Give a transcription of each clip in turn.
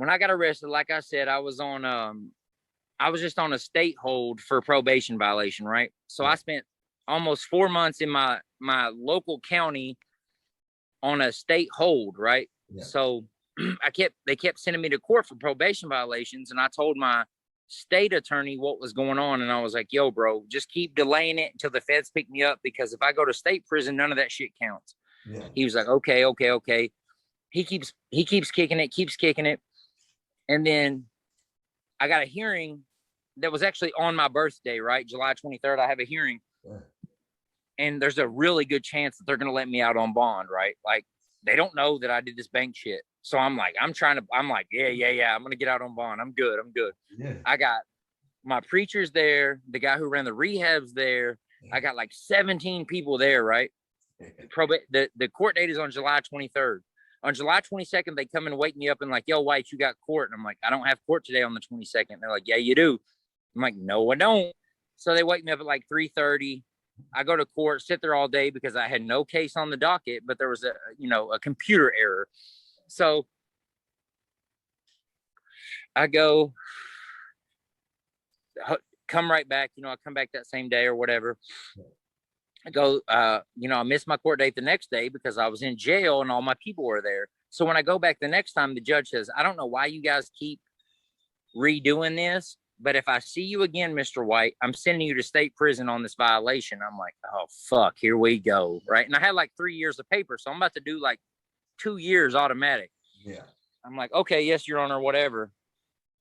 when I got arrested, like I said, I was just on a state hold for probation violation, right? So I spent almost 4 months in my local county on a state hold, right? Yeah. So they kept sending me to court for probation violations, and I told my state attorney what was going on, and I was like, yo, bro, just keep delaying it until the feds pick me up, because if I go to state prison, none of that shit counts. Yeah. He was like, okay. He keeps kicking it. And then I got a hearing that was actually on my birthday, right? July 23rd, I have a hearing. Yeah. And there's a really good chance that they're going to let me out on bond, right? Like, they don't know that I did this bank shit. So I'm like, I'm yeah. I'm going to get out on bond. I'm good. Yeah. I got my preachers there. The guy who ran the rehabs there. Yeah. I got like 17 people there, right? The court date is on July 23rd. On July 22nd, they come and wake me up and like, yo, White, you got court. And I'm like, I don't have court today on the 22nd. And they're like, yeah, you do. I'm like, no, I don't. So they wake me up at like 3:30. I go to court, sit there all day because I had no case on the docket, but there was a computer error. So I go, come right back. I come back that same day or whatever. I go, I missed my court date the next day because I was in jail and all my people were there. So when I go back the next time, the judge says, I don't know why you guys keep redoing this, but if I see you again, Mr. White, I'm sending you to state prison on this violation. I'm like, oh, fuck, here we go. Right. And I had like 3 years of paper. So I'm about to do like 2 years automatic. Yeah. I'm like, okay, yes, Your Honor, whatever.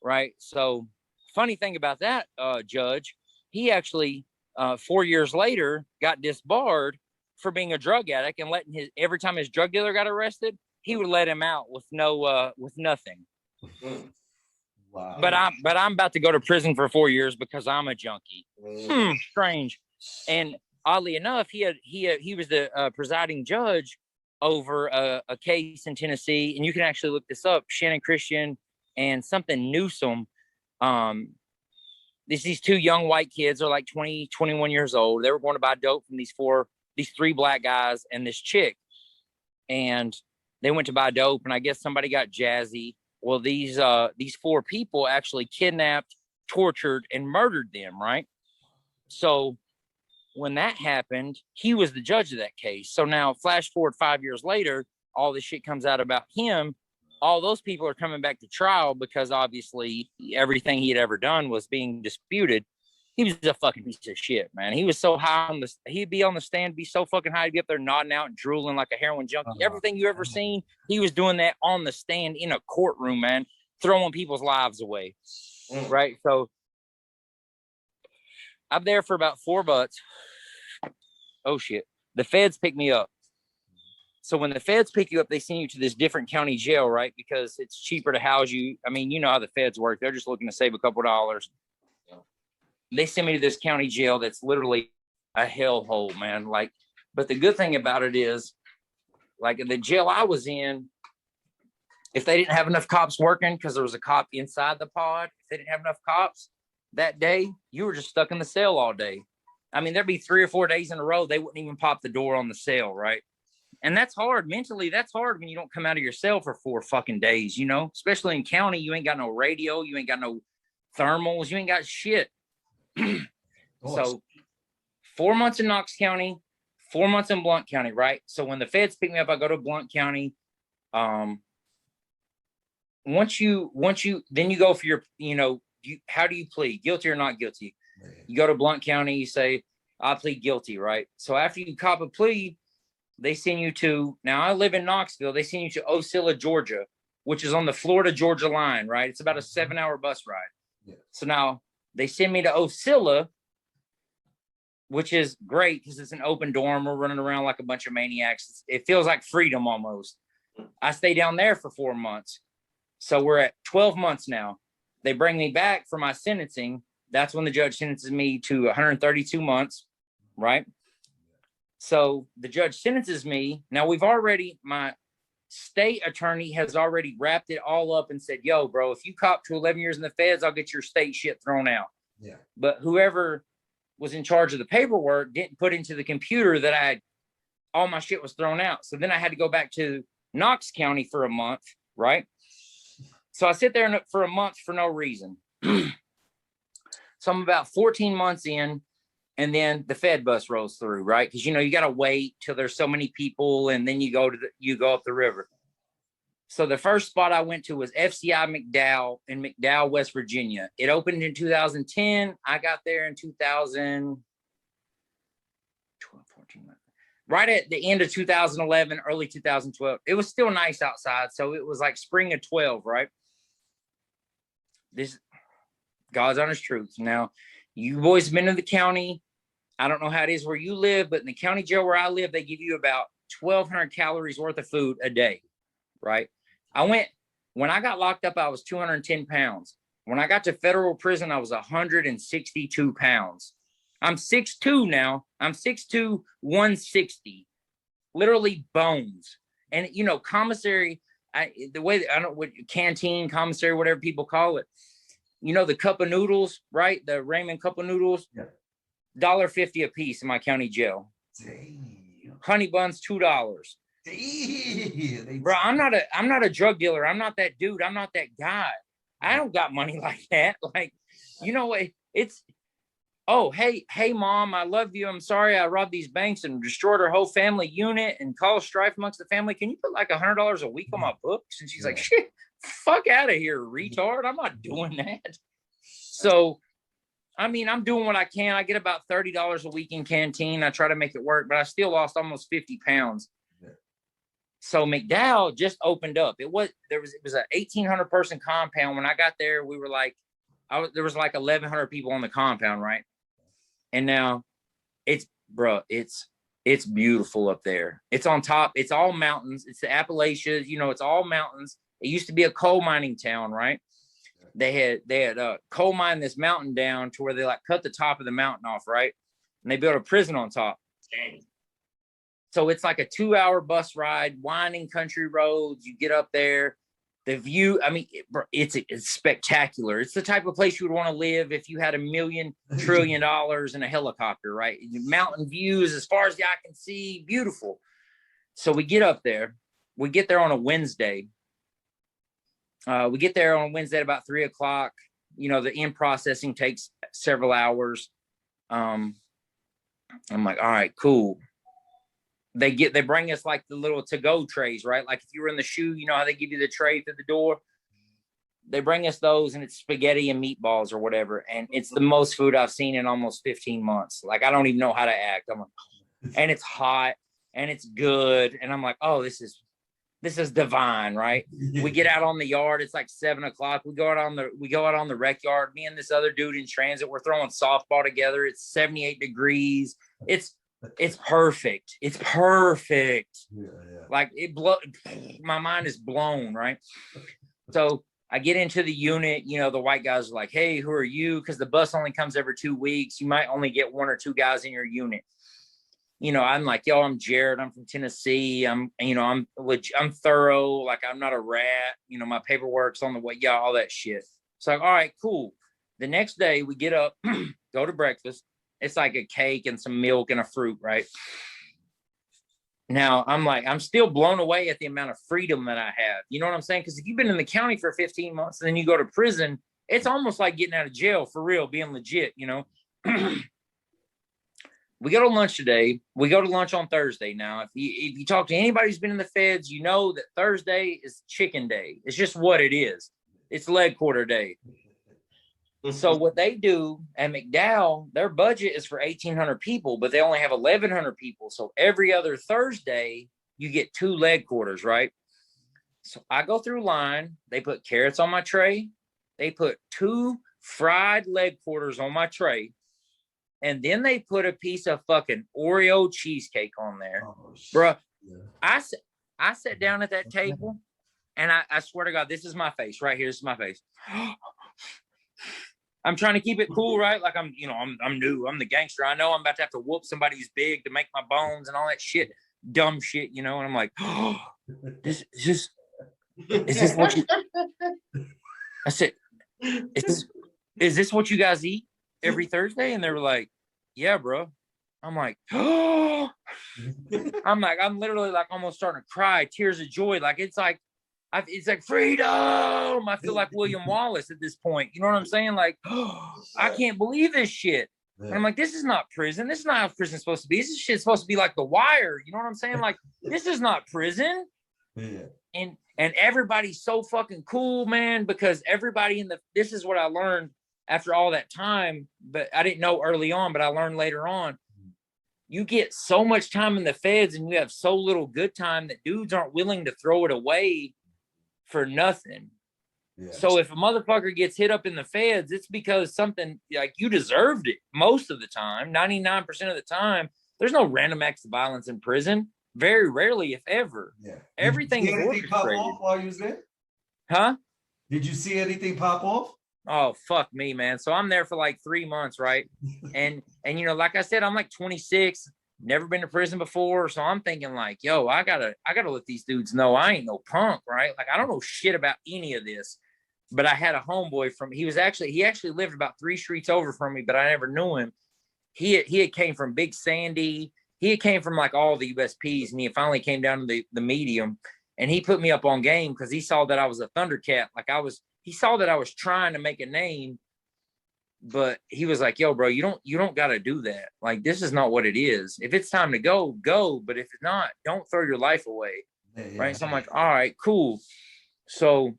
Right. So funny thing about that, judge, he actually, 4 years later, got disbarred for being a drug addict and letting every time his drug dealer got arrested, he would let him out with nothing. Wow. But I'm about to go to prison for 4 years because I'm a junkie. Strange. And oddly enough, he was the presiding judge over a case in Tennessee, and you can actually look this up. Shannon Christian and something Newsom. These two young white kids are like 20, 21 years old. They were going to buy dope from these three black guys and this chick. And they went to buy dope, and I guess somebody got jazzy. Well, these 4 people actually kidnapped, tortured, and murdered them, right? So when that happened, he was the judge of that case. So now flash forward 5 years later, all this shit comes out about him. All those people are coming back to trial because obviously everything he had ever done was being disputed. He was a fucking piece of shit, man. He was so high he'd be on the stand, be so fucking high, he'd be up there nodding out and drooling like a heroin junkie. Everything you ever seen, he was doing that on the stand in a courtroom, man, throwing people's lives away. Right? So I'm there for about 4 months. Oh shit. The feds pick me up. So when the feds pick you up, they send you to this different county jail, right? Because it's cheaper to house you. I mean, you know how the feds work. They're just looking to save a couple dollars. They send me to this county jail that's literally a hellhole, man. Like, but the good thing about it is, like, the jail I was in, if they didn't have enough cops working, because there was a cop inside the pod, if they didn't have enough cops that day, you were just stuck in the cell all day. I mean, there'd be 3 or 4 days in a row, they wouldn't even pop the door on the cell, right? And that's hard. Mentally, that's hard when you don't come out of your cell for 4 fucking days, especially in county. You ain't got no radio. You ain't got no thermals. You ain't got shit. So 4 months in Knox County, 4 months in Blount County, right? So when the feds pick me up, I go to Blount County. Once you then you go for your, how do you plead? Guilty or not guilty? You go to Blount County, you say, I plead guilty, right? So after you cop a plea, they send you to, now I live in Knoxville, they send you to Ocilla, Georgia, which is on the Florida-Georgia line, right? It's about a 7-hour bus ride. Yeah. So now they send me to Ocilla, which is great because it's an open dorm. We're running around like a bunch of maniacs. It feels like freedom almost. I stay down there for 4 months. So we're at 12 months now. They bring me back for my sentencing. That's when the judge sentences me to 132 months, right? So the judge sentences me. Now my state attorney has already wrapped it all up and said, yo, bro, if you cop to 11 years in the feds, I'll get your state shit thrown out. Yeah. But whoever was in charge of the paperwork didn't put into the computer that all my shit was thrown out. So then I had to go back to Knox County for a month, right? So I sit there for a month for no reason. So I'm about 14 months in, and then the Fed bus rolls through, right? Because, you know, you got to wait till there's so many people, and then you go up the river. So the first spot I went to was FCI McDowell in McDowell, West Virginia. It opened in 2010. I got there in 2012, 14, right at the end of 2011, early 2012. It was still nice outside. So it was like spring of 12, right? This God's honest truth. Now, you boys have been in the county. I don't know how it is where you live, but in the county jail where I live, they give you about 1,200 calories worth of food a day, right? When I got locked up, I was 210 pounds. When I got to federal prison, I was 162 pounds. I'm 6'2" now. I'm 6'2", 160, literally bones. And, you know, commissary, the way I don't know what canteen, commissary, whatever people call it, you know, the cup of noodles, right? The ramen cup of noodles. Yeah. $1.50 a piece in my county jail. Damn. Honey buns, $2. Damn. Bro, I'm not a drug dealer. I'm not that dude. I'm not that guy. I don't got money like that. Like, you know what? It's, oh, hey, mom, I love you. I'm sorry I robbed these banks and destroyed her whole family unit and caused strife amongst the family. Can you put like $100 a week on my books? And she's like, shit, fuck out of here, retard. I'm not doing that. So, I mean, I'm doing what I can. I get about $30 a week in canteen. I try to make it work, but I still lost almost 50 pounds. Yeah. So McDowell just opened up. It was an 1,800 person compound. When I got there, we were like, there was like 1,100 people on the compound, right? And now it's beautiful up there. It's on top. It's all mountains. It's the Appalachians. You know, it's all mountains. It used to be a coal mining town, right? They had coal mined this mountain down to where they like cut the top of the mountain off, right? And they built a prison on top. Dang. So it's like a 2-hour bus ride, winding country roads. You get up there, the view. I mean, it's spectacular. It's the type of place you would want to live if you had $1 million trillion in a helicopter, right? Mountain views as far as the eye can see, beautiful. So we get up there. We get there on a Wednesday. We get there on Wednesday at about 3:00. You know, the in processing takes several hours. I'm like, all right, cool. They bring us like the little to-go trays, right? Like if you were in the shoe, you know how they give you the tray through the door? They bring us those, and it's spaghetti and meatballs or whatever. And it's the most food I've seen in almost 15 months. Like, I don't even know how to act. I'm like, and it's hot and it's good. And I'm like, oh, this is divine, right? We get out on the yard. It's like 7:00. We go out on the rec yard. Me and this other dude in transit, we're throwing softball together. It's 78 degrees. It's perfect. It's perfect. Yeah. Like my mind is blown, right? So I get into the unit. You know, the white guys are like, hey, who are you? Because the bus only comes every 2 weeks. You might only get 1 or 2 guys in your unit. You know, I'm like, yo, I'm Jarett. I'm from Tennessee. I'm thorough. Like, I'm not a rat. You know, my paperwork's on the way. Yeah, all that shit. It's like, all right, cool. The next day we get up, go to breakfast. It's like a cake and some milk and a fruit, right? Now I'm like, I'm still blown away at the amount of freedom that I have. You know what I'm saying? Because if you've been in the county for 15 months and then you go to prison, it's almost like getting out of jail for real, being legit, you know? We go to lunch today. We go to lunch on Thursday. Now, if you talk to anybody who's been in the feds, you know that Thursday is chicken day. It's just what it is. It's leg quarter day. So what they do at McDowell, their budget is for 1,800 people, but they only have 1,100 people. So every other Thursday, you get 2 leg quarters, right? So I go through line. They put carrots on my tray. They put 2 fried leg quarters on my tray. And then they put a piece of fucking Oreo cheesecake on there. Oh, bruh. Yeah. I sat down at that table, and I swear to God, this is my face right here. This is my face. I'm trying to keep it cool, right? Like I'm new. I'm the gangster. I know I'm about to have to whoop somebody who's big to make my bones and all that shit, dumb shit, you know? And I'm like, oh, is this what you, I said, is this what you guys eat every Thursday? And they were like, yeah, bro. I'm like, oh, I'm literally like almost starting to cry, tears of joy. Like, it's like, it's like freedom. I feel like William Wallace at this point. You know what I'm saying? Like, oh, I can't believe this shit. And I'm like, this is not prison. This is not how prison's supposed to be. This shit's supposed to be like The Wire. You know what I'm saying? Like, this is not prison. Yeah. And everybody's so fucking cool, man, because everybody this is what I learned after all that time, but I didn't know early on, but I learned later on. You get so much time in the feds and you have so little good time that dudes aren't willing to throw it away for nothing. Yeah. So if a motherfucker gets hit up in the feds, it's because something like you deserved it most of the time, 99% of the time. There's no random acts of violence in prison. Very rarely, if ever. Yeah. Everything is orchestrated. Pop off while you was there? Huh? Did you see anything pop off? Oh, fuck me, man. So I'm there for like 3 months, right? and you know, like I said, I'm like 26, never been to prison before. So I'm thinking like, yo, I gotta let these dudes know I ain't no punk, right? Like I don't know shit about any of this. But I had a homeboy he actually lived about 3 streets over from me, but I never knew him. He had came from Big Sandy. He had came from like all the USPs, and he finally came down to the medium, and he put me up on game because he saw that I was a Thundercat. He saw that I was trying to make a name, but he was like, yo, bro, you don't got to do that. Like, this is not what it is. If it's time to go, go. But if it's not, don't throw your life away. Yeah, right. So I'm like, all right, cool. So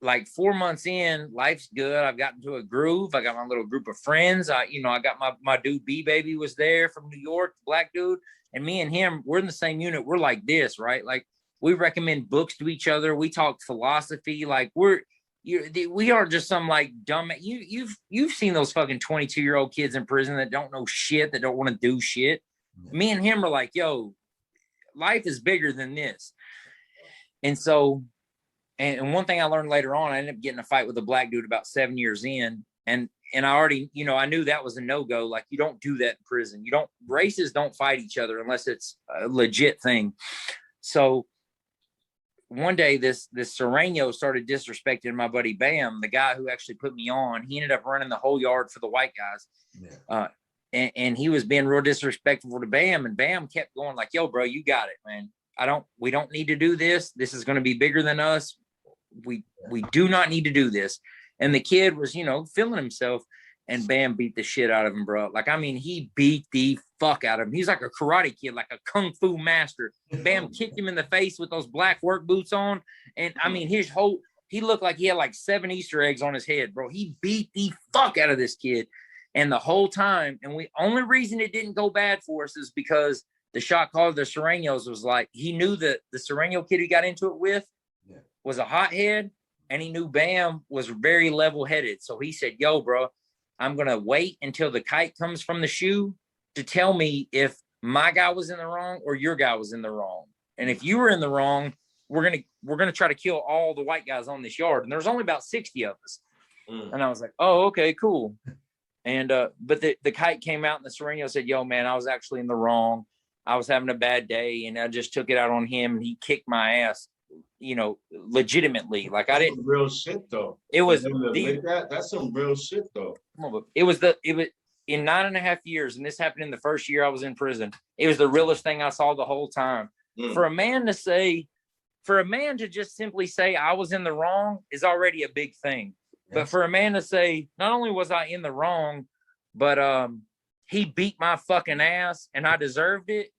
like 4 months in, life's good. I've gotten to a groove. I got my little group of friends. I got my dude B-Baby was there from New York, black dude. And me and him, we're in the same unit. We're like this, right? Like we recommend books to each other. We talk philosophy. Like we aren't just some like dumb. You've seen those fucking 22-year-old kids in prison that don't know shit, that don't want to do shit. Me and him are like, yo, life is bigger than this. And so, and one thing I learned later on, I ended up getting a fight with a black dude about 7 years in. And I already, I knew that was a no-go. Like, you don't do that in prison. Races don't fight each other unless it's a legit thing. So one day this Sereno started disrespecting my buddy Bam, the guy who actually put me on. He ended up running the whole yard for the white guys. Yeah. And he was being real disrespectful to Bam, and Bam kept going like, yo, bro, you got it, man. We don't need to do this. This is going to be bigger than us. We do not need to do this. And the kid was, feeling himself, and Bam beat the shit out of him, bro. Like, I mean, he beat the fuck out of him. He's like a karate kid, like a kung fu master. Bam kicked him in the face with those black work boots on. And I mean, he looked like he had like 7 Easter eggs on his head, bro. He beat the fuck out of this kid. And the whole time, and only reason it didn't go bad for us is because the shot caller, the Serenos, was like, he knew that the Sereno kid he got into it with was a hothead, and he knew Bam was very level-headed. So he said, yo, bro, I'm going to wait until the kite comes from the shoe to tell me if my guy was in the wrong or your guy was in the wrong. And if you were in the wrong, we're going to try to kill all the white guys on this yard. And there's only about 60 of us. And I was like, oh, okay, cool. And but the kite came out, and the Sereno said, yo, man, I was actually in the wrong. I was having a bad day, and I just took it out on him, and he kicked my ass, legitimately. Like, I didn't. That's real shit, though. It was that's some real shit, though. It was in 9.5 years, and this happened in the first year I was in prison. It was the realest thing I saw the whole time. For a man to just simply say I was in the wrong is already a big thing. But for a man to say, not only was I in the wrong, but he beat my fucking ass and I deserved it.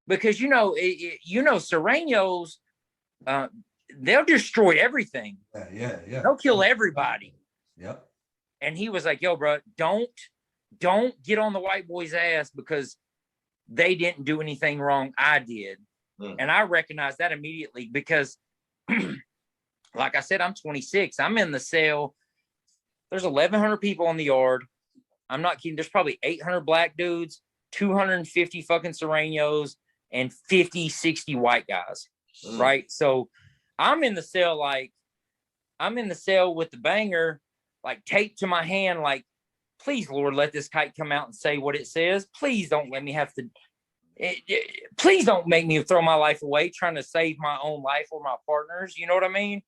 Because Serenos, they'll destroy everything. Yeah. They'll kill everybody. Yep. And he was like, yo, bro, don't get on the white boy's ass because they didn't do anything wrong. I did. And I recognized that immediately because like I said, I'm 26. I'm in the cell. There's 1,100 people in the yard. I'm not kidding. There's probably 800 black dudes, 250 fucking Serenos, and 50, 60 white guys. Right? So I'm in the cell with the banger, like taped to my hand, like, please, Lord, let this kite come out and say what it says. Please don't let me have to. Please don't make me throw my life away trying to save my own life or my partner's. You know what I mean?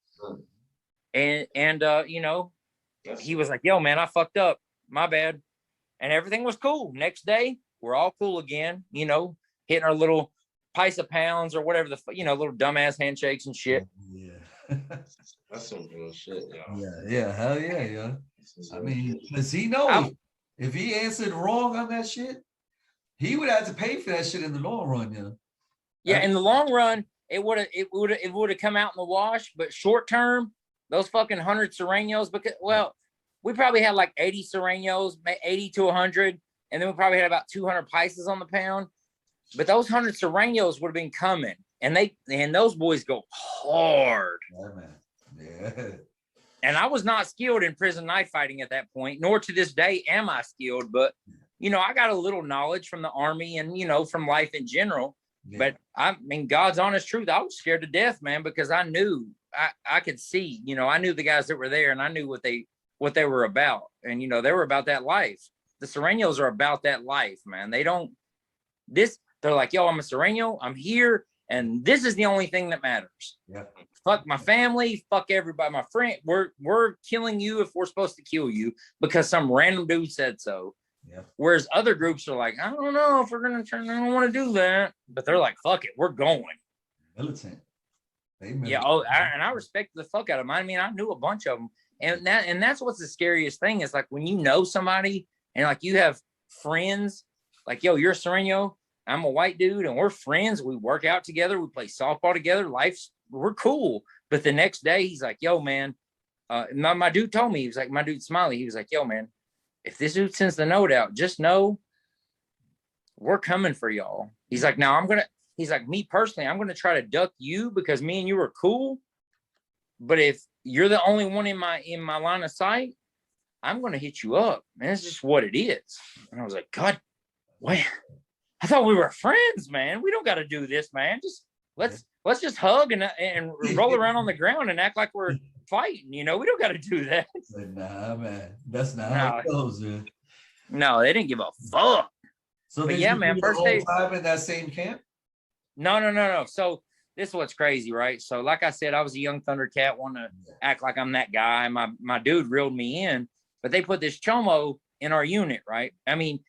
And he was like, yo, man, I fucked up. My bad. And everything was cool. Next day, we're all cool again, hitting our little pice of pounds or whatever little dumbass handshakes and shit. Yeah. That's some real shit, yo. Yeah, hell yeah, yeah. I mean, does he know if he answered wrong on that shit, he would have to pay for that shit in the long run, yeah. Yeah, in the long run, it would have come out in the wash, but short term, those fucking 100 Serranos, because we probably had like 80 Serranos, 80 to 100, and then we probably had about 200 Pisces on the pound. But those 100 Serranos would have been coming, and those boys go hard. Yeah, man. Yeah. And I was not skilled in prison knife fighting at that point, nor to this day am I skilled. But I got a little knowledge from the Army and from life in general. Yeah. But I mean, God's honest truth, I was scared to death, man, because I knew I could see, I knew the guys that were there, and I knew what they were about, and they were about that life. The Serranos are about that life, man. They're like, yo, I'm a Serrano, I'm here, and this is the only thing that matters. Yeah. Fuck my family, fuck everybody, my friend. We're killing you if we're supposed to kill you because some random dude said so. Yeah. Whereas other groups are like, I don't know if we're gonna turn. I don't want to do that, but they're like, fuck it, we're going. Militant. Yeah. Oh, and I respect the fuck out of them. I mean, I knew a bunch of them, and that's what's the scariest thing is like when you know somebody and like you have friends, like yo, you're a Serrano, I'm a white dude, and we're friends. We work out together, we play softball together. We're cool. But the next day, he's like, yo, man. My dude told me, he was like, my dude Smiley, he was like, yo, man, if this dude sends the note out, just know we're coming for y'all. He's like, now he's like, me personally, I'm going to try to duck you because me and you are cool. But if you're the only one in my line of sight, I'm going to hit you up. Man, it's just what it is. And I was like, God, what? I thought we were friends, man. We don't got to do this, man. Just let's just hug and roll around on the ground and act like we're fighting. We don't got to do that. Nah, man, that's not how it goes, man. No, they didn't give a fuck. So man, first day time in that same camp. No. So this is what's crazy, right? So like I said, I was a young Thundercat, want to act like I'm that guy. My dude reeled me in, but they put this chomo in our unit, right? I mean,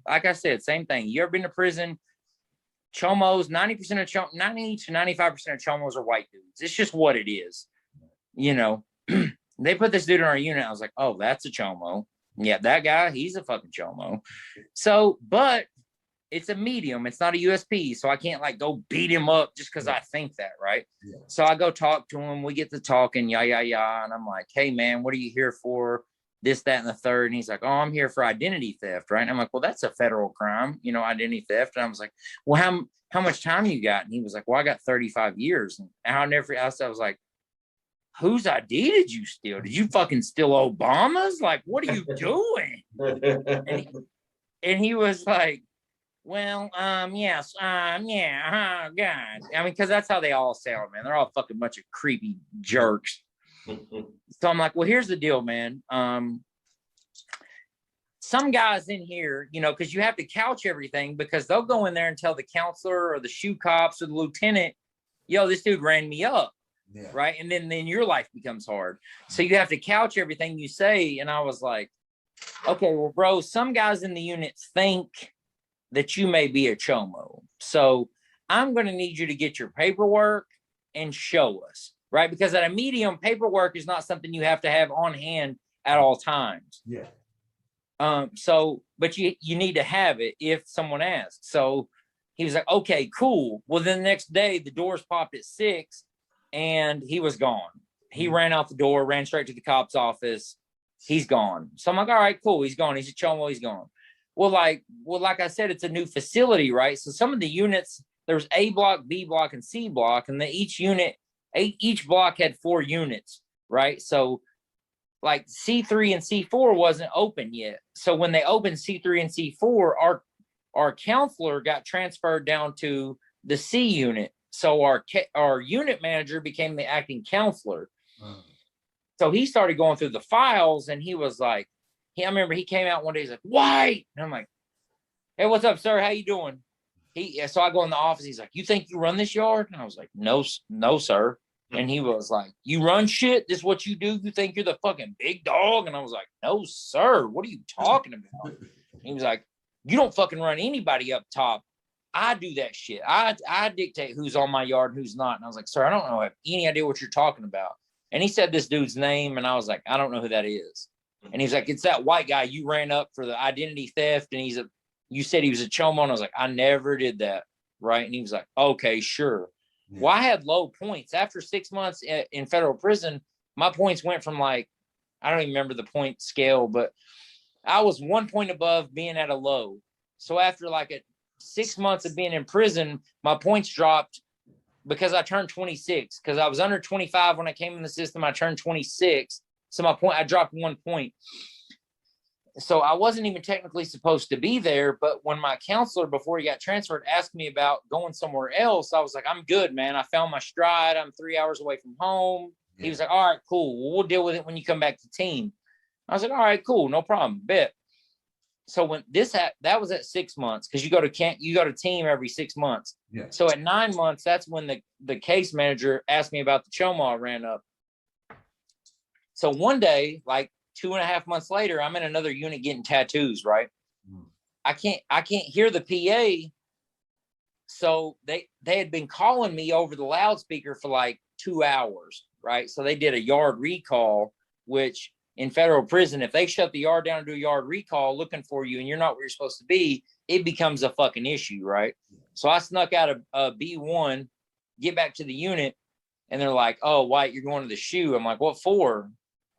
like I said, same thing. You ever been to prison? Chomos, 90% of 90 to 95% of chomos are white dudes. It's just what it is. They put this dude in our unit. I was like, oh, that's a chomo. Yeah, that guy, he's a fucking chomo. So, but it's a medium. It's not a USP. So I can't like go beat him up just because I think that, right? Yeah. So I go talk to him. We get to talking, And I'm like, hey, man, what are you here for? This, that, and the third. And he's like, oh, I'm here for identity theft, right? And I'm like, well, that's a federal crime, identity theft. And I was like, well, how much time you got? And he was like, well, I got 35 years. And I was like, whose ID did you steal? Did you fucking steal Obama's? Like, what are you doing? and he was like, well, yes, yeah, God. I mean, because that's how they all sound, man. They're all a fucking bunch of creepy jerks. So I'm like, well, here's the deal, man. Some guys in here, because you have to couch everything because they'll go in there and tell the counselor or the shoe cops or the lieutenant, yo, this dude ran me up. Yeah. Right. And then your life becomes hard. So you have to couch everything you say. And I was like, okay, well, bro, some guys in the units think that you may be a chomo. So I'm going to need you to get your paperwork and show us. Right. Because at a medium, paperwork is not something you have to have on hand at all times. Yeah. But you need to have it if someone asks. So he was like, okay, cool. Well, then the next day the doors popped at 6 and he was gone. He ran out the door, ran straight to the cop's office. He's gone. So I'm like, all right, cool. He's gone. He's a chomo. He's gone. Well, like I said, it's a new facility, right? So some of the units, there's A block, B block, and C block, and each block had 4 units, right? So like C3 and C4 wasn't open yet. So when they opened C3 and C4, our counselor got transferred down to the C unit. So our unit manager became the acting counselor. So he started going through the files and he was like, I remember he came out one day, he's like, White. And I'm like, hey, what's up, sir? How you doing? So I go in the office. He's like, you think you run this yard? And I was like, no, sir. And he was like, you run shit? This is what you do? You think you're the fucking big dog? And I was like, no, sir. What are you talking about? He was like, you don't fucking run anybody up top. I do that shit. I dictate who's on my yard and who's not. And I was like, sir, I don't know, I have any idea what you're talking about. And he said this dude's name, and I was like, I don't know who that is. And he's like, it's that white guy you ran up for the identity theft, and you said he was a chomo. And I was like, I never did that, right? And he was like, okay, sure. Yeah. Well, I had low points. After 6 months in federal prison, my points went from like, I don't even remember the point scale, but I was 1 point above being at a low. So after like 6 months of being in prison, my points dropped because I turned 26, because I was under 25 when I came in the system. I turned 26. So I dropped 1 point. So I wasn't even technically supposed to be there. But when my counselor, before he got transferred, asked me about going somewhere else, I was like, I'm good, man. I found my stride. I'm 3 hours away from home. Yeah. He was like, all right, cool. We'll deal with it when you come back to team. I was like, all right, cool. No problem. Bet. So when that was at 6 months, because you go to team every 6 months. Yeah. So at 9 months, that's when the case manager asked me about the chomo I ran up. So one day, like 2.5 months later, I'm in another unit getting tattoos, right? Mm. I can't hear the PA. So they had been calling me over the loudspeaker for like 2 hours, right? So they did a yard recall, which in federal prison, if they shut the yard down and do a yard recall looking for you and you're not where you're supposed to be, it becomes a fucking issue, right? So I snuck out of B1, get back to the unit, and they're like, oh, White, you're going to the SHU. I'm like, what for?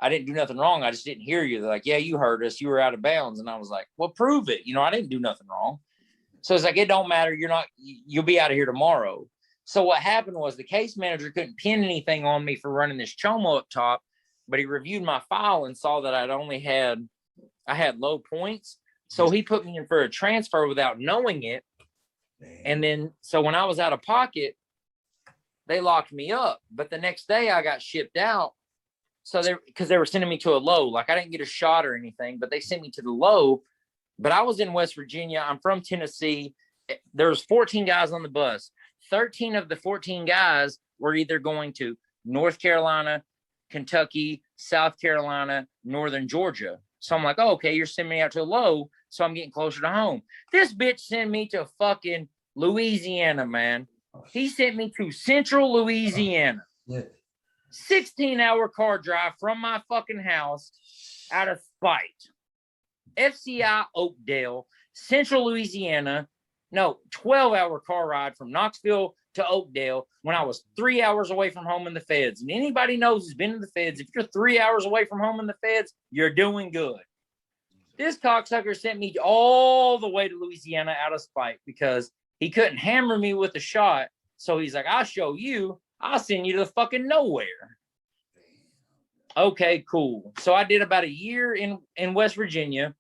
I didn't do nothing wrong. I just didn't hear you. They're like, yeah, you heard us. You were out of bounds. And I was like, well, prove it. I didn't do nothing wrong. So it's like, it don't matter. You'll be out of here tomorrow. So what happened was the case manager couldn't pin anything on me for running this chomo up top, but he reviewed my file and saw that I had low points. So he put me in for a transfer without knowing it. And then, so when I was out of pocket, they locked me up. But the next day I got shipped out. So because they were sending me to a low, like I didn't get a shot or anything, but they sent me to the low. But I was in West Virginia. I'm from Tennessee. There's 14 guys on the bus. 13 of the 14 guys were either going to North Carolina, Kentucky, South Carolina, Northern Georgia. So I'm like, oh, okay, you're sending me out to a low, so I'm getting closer to home. This bitch sent me to fucking Louisiana, man. He sent me to Central Louisiana. Yeah. 16-hour car drive from my fucking house out of spite. FCI Oakdale, Central Louisiana. No, 12-hour car ride from Knoxville to Oakdale when I was 3 hours away from home in the feds. And anybody knows who's been in the feds, if you're 3 hours away from home in the feds, you're doing good. This cocksucker sent me all the way to Louisiana out of spite because he couldn't hammer me with a shot. So he's like, I'll show you. I'll send you to the fucking nowhere. Okay, cool. So I did about a year in West Virginia.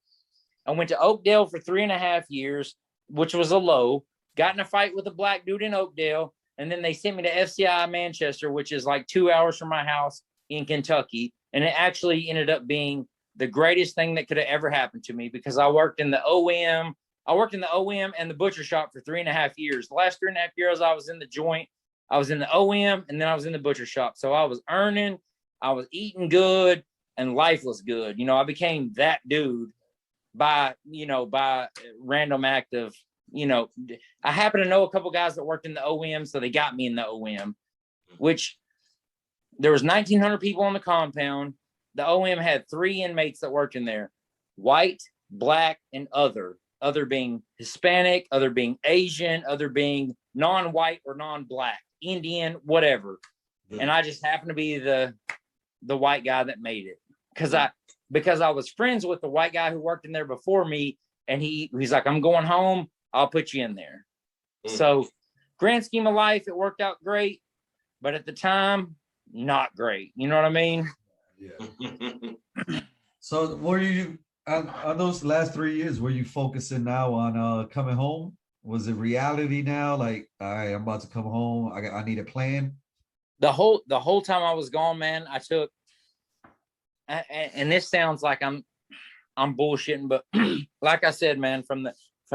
I went to Oakdale for 3.5 years, which was a low. Got in a fight with a black dude in Oakdale. And then they sent me to FCI Manchester, which is like 2 hours from my house in Kentucky. And it actually ended up being the greatest thing that could have ever happened to me because I worked in the OM. I worked in the OM and the butcher shop for 3.5 years. The last 3.5 years I was in the joint. I was in the OM and then I was in the butcher shop. So I was earning, I was eating good, and life was good. I became that dude by random act of, I happen to know a couple guys that worked in the OM, so they got me in the OM, which there was 1,900 people on the compound. The OM had 3 inmates that worked in there: white, black, and other being Hispanic, other being Asian, other being non-white or non-black, Indian, whatever. And I just happened to be the white guy that made it because I was friends with the white guy who worked in there before me, and he's like, I'm going home, I'll put you in there. So grand scheme of life, it worked out great, but at the time, not great. You know what I mean? Yeah. So were you on those last 3 years, were you focusing now on coming home? Was it reality now? Like, all right, I'm about to come home. I need a plan. The whole time I was gone, man, I took, and this sounds like I'm bullshitting, but like I said, man, from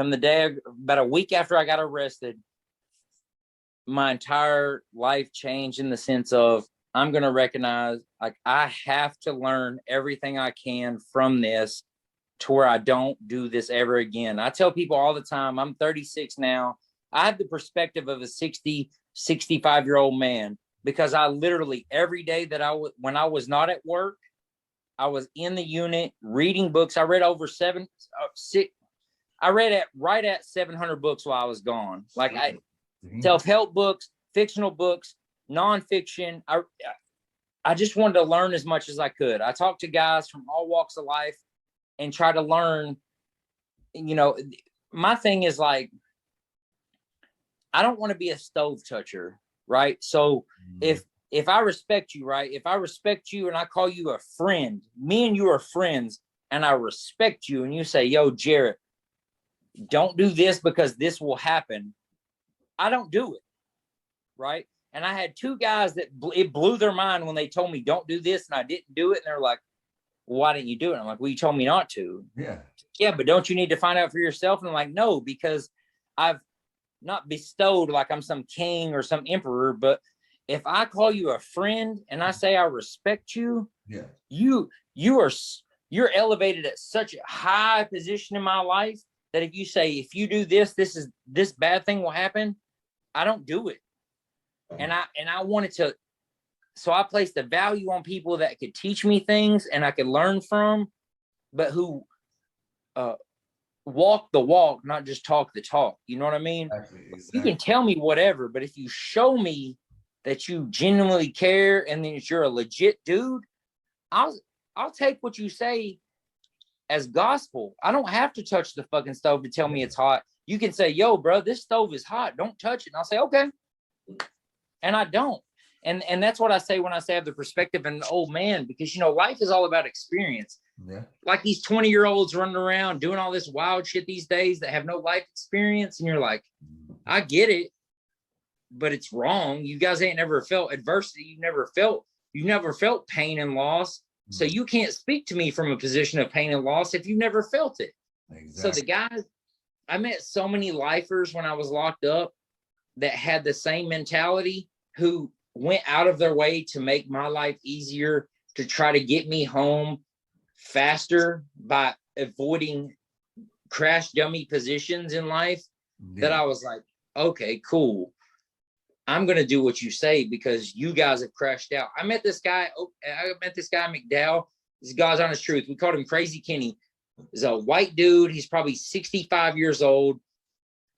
the day, about a week after I got arrested, my entire life changed in the sense of I'm going to recognize, like, I have to learn everything I can from this to where I don't do this ever again. I tell people all the time, I'm 36 now. I have the perspective of a 60, 65-year-old man, because I literally every day that when I was not at work, I was in the unit reading books. I read over right at 700 books while I was gone. Like self-help books, fictional books, nonfiction. I just wanted to learn as much as I could. I talked to guys from all walks of life and try to learn. You know, my thing is like, I don't want to be a stove toucher, right? So if I respect you, right? If I respect you and I call you a friend, me and you are friends, and I respect you, and you say, yo, Jarett, don't do this because this will happen. I don't do it, right? And I had two guys that it blew their mind when they told me don't do this, and I didn't do it. And they're like, well, why didn't you do it? I'm like, well, you told me not to. Yeah, but don't you need to find out for yourself? And I'm like, no, because I've not bestowed like I'm some king or some emperor, but if I call you a friend and I say I respect you, you're elevated at such a high position in my life that if you say, if you do this bad thing will happen, I don't do it. And I wanted to, so I placed a value on people that could teach me things and I could learn from, but who walk the walk, not just talk the talk. You know what I mean? Exactly. You can tell me whatever, but if you show me that you genuinely care and that you're a legit dude, I'll take what you say as gospel. I don't have to touch the fucking stove to tell me it's hot. You can say, yo, bro, this stove is hot. Don't touch it. And I'll say, okay. And I don't. And that's what I say when I say I have the perspective of an old man, because, you know, life is all about experience. Yeah. Like these 20-year-olds running around doing all this wild shit these days that have no life experience. And you're like, I get it, but it's wrong. You guys ain't never felt adversity. You never felt pain and loss. So you can't speak to me from a position of pain and loss if you never felt it. Exactly. So the guys, I met so many lifers when I was locked up that had the same mentality, who went out of their way to make my life easier, to try to get me home faster by avoiding crash dummy positions in life. That I was like, okay, cool. I'm going to do what you say because you guys have crashed out. I met this guy McDowell. This guy's honest truth. We called him Crazy Kenny. He's a white dude. He's probably 65 years old.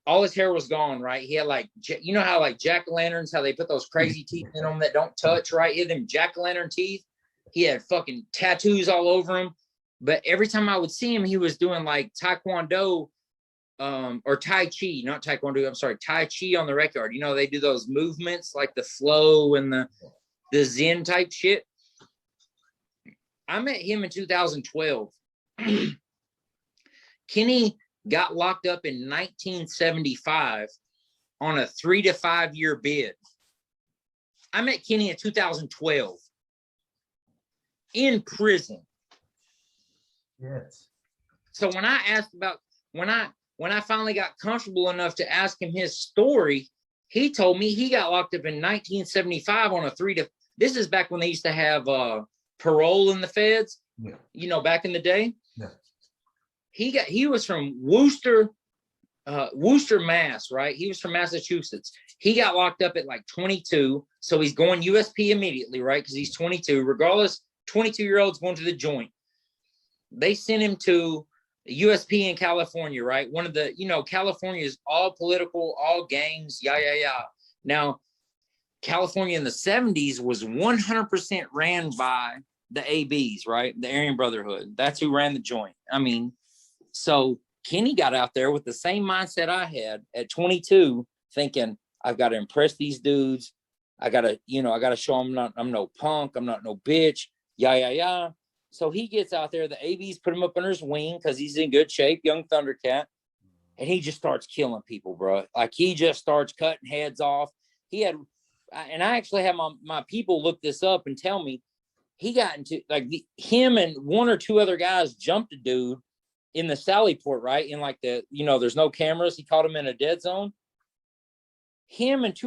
All his hair was gone, right? He had like, you know how like jack-o'-lanterns, how they put those crazy teeth in them that don't touch, right? He had them jack-o'-lantern teeth. He had fucking tattoos all over him. But every time I would see him, he was doing like Taekwondo or Tai Chi, not Taekwondo, I'm sorry, Tai Chi on the record. You know, they do those movements like the flow and the Zen type shit. I met him in 2012. Kenny got locked up in 1975 on a 3 to 5 year bid. I met Kenny in 2012 in prison. Yes. So when I asked about, when I finally got comfortable enough to ask him his story, he told me he got locked up in 1975 on a 3 to, this is back when they used to have parole in the feds, you know, back in the day. Yeah. He was from Worcester, Mass, right? He was from Massachusetts. He got locked up at like 22. So he's going USP immediately, right? Because he's 22. Regardless, 22-year-olds going to the joint. They sent him to USP in California, right? One of the, you know, California is all political, all gangs, yeah. Now, California in the 70s was 100% ran by the ABs, right? The Aryan Brotherhood. That's who ran the joint. I mean, so Kenny got out there with the same mindset I had at 22, thinking, I've got to impress these dudes. I got to show them I'm no punk. I'm not no bitch. Yeah. So he gets out there. The ABs put him up under his wing because he's in good shape, young Thundercat. And he just starts killing people, bro. Like he just starts cutting heads off. And I actually had my people look this up and tell me he got into him and one or two other guys jumped a dude in the Sally Port, right? In like there's no cameras. He caught him in a dead zone. Him and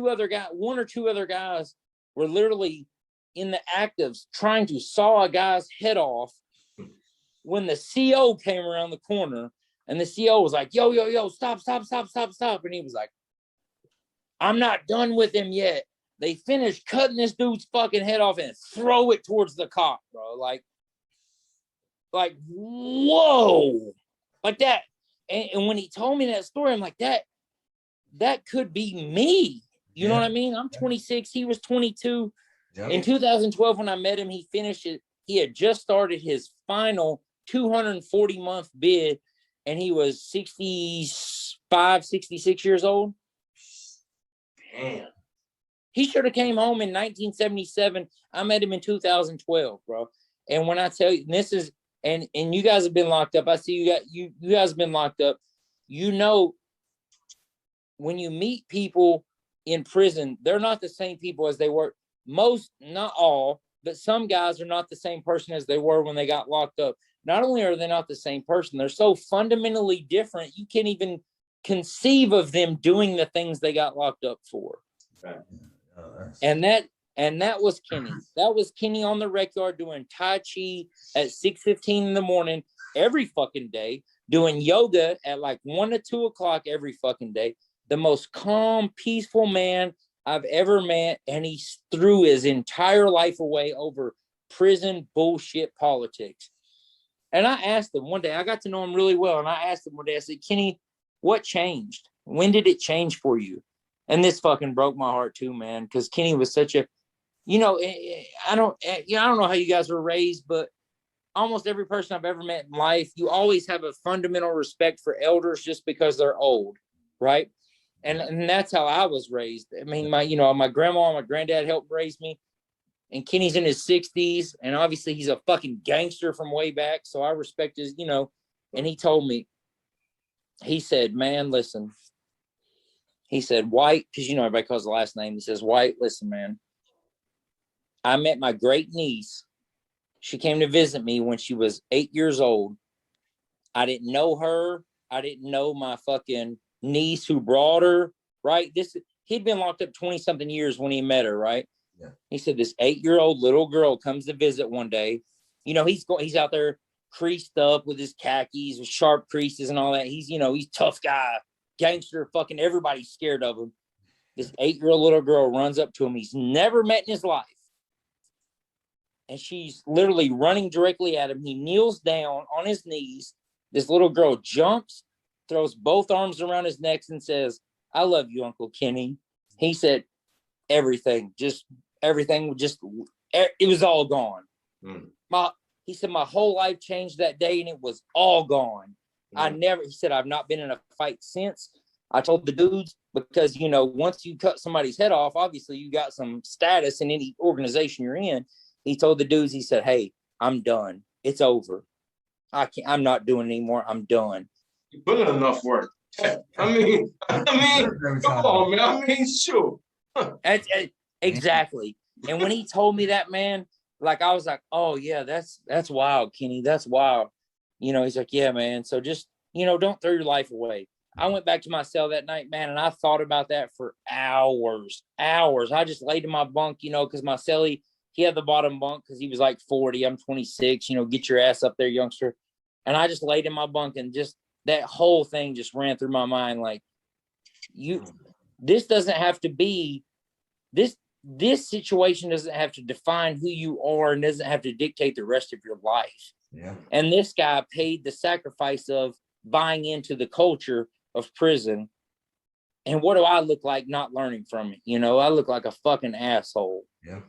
one or two other guys were literally in the act of trying to saw a guy's head off when the CO came around the corner, and the CO was like, yo, stop. And he was like, I'm not done with him yet. They finish cutting this dude's fucking head off and throw it towards the cop, bro. Like, whoa. Like that. And when he told me that story, I'm like, that could be me. You know what I mean? I'm 26. He was 22. Yep. In 2012, when I met him, he finished it. He had just started his final 240-month bid, and he was 65, 66 years old. Damn. He should have came home in 1977. I met him in 2012, bro. And when I tell you, this is, and you guys have been locked up. I see you guys have been locked up. You know, when you meet people in prison, they're not the same people as they were. Most, not all, but some guys are not the same person as they were when they got locked up. Not only are they not the same person, they're so fundamentally different, you can't even conceive of them doing the things they got locked up for. Right. And that was Kenny. That was Kenny on the rec yard doing Tai Chi at 6:15 in the morning every fucking day, doing yoga at like 1 to 2 o'clock every fucking day. The most calm, peaceful man I've ever met, and he threw his entire life away over prison bullshit politics. And I asked him one day, I got to know him really well, and I asked him one day, I said, Kenny, what changed? When did it change for you? And this fucking broke my heart too, man, because Kenny was such a, you know, I don't know how you guys were raised, but almost every person I've ever met in life, you always have a fundamental respect for elders just because they're old, right? And that's how I was raised. I mean, my grandma and my granddad helped raise me, and Kenny's in his 60s, and obviously he's a fucking gangster from way back, so I respect his, you know. And he told me, he said, man, listen. He said, White, because, you know, everybody calls the last name. He says, White, listen, man. I met my great niece. She came to visit me when she was 8 years old. I didn't know her. I didn't know my fucking niece who brought her, right? He'd been locked up 20-something years when he met her, right? Yeah. He said, this 8-year-old little girl comes to visit one day. You know, he's out there creased up with his khakis with sharp creases and all that. He's tough guy, gangster, fucking everybody's scared of him. This 8-year-old little girl runs up to him. He's never met in his life. And she's literally running directly at him. He kneels down on his knees. This little girl jumps, throws both arms around his neck and says, I love you, Uncle Kenny. He said, everything, it was all gone. He said, my whole life changed that day and it was all gone. He said, I've not been in a fight since. I told the dudes, because, you know, once you cut somebody's head off, obviously you got some status in any organization you're in. He told the dudes, he said, hey, I'm done. It's over. I'm not doing it anymore. I'm done. You put in enough work. I mean, come on, man. I mean, sure. Exactly. And when he told me that, man, like, I was like, oh yeah, that's wild, Kenny. That's wild. You know, he's like, yeah, man. So just, you know, don't throw your life away. I went back to my cell that night, man, and I thought about that for hours. I just laid in my bunk, you know, because my cellie, he had the bottom bunk because he was like 40. I'm 26. You know, get your ass up there, youngster. And I just laid in my bunk, and just that whole thing just ran through my mind. Like, this doesn't have to be, this situation doesn't have to define who you are and doesn't have to dictate the rest of your life. Yeah. And this guy paid the sacrifice of buying into the culture of prison. And what do I look like not learning from it? You know, I look like a fucking asshole. Yeah.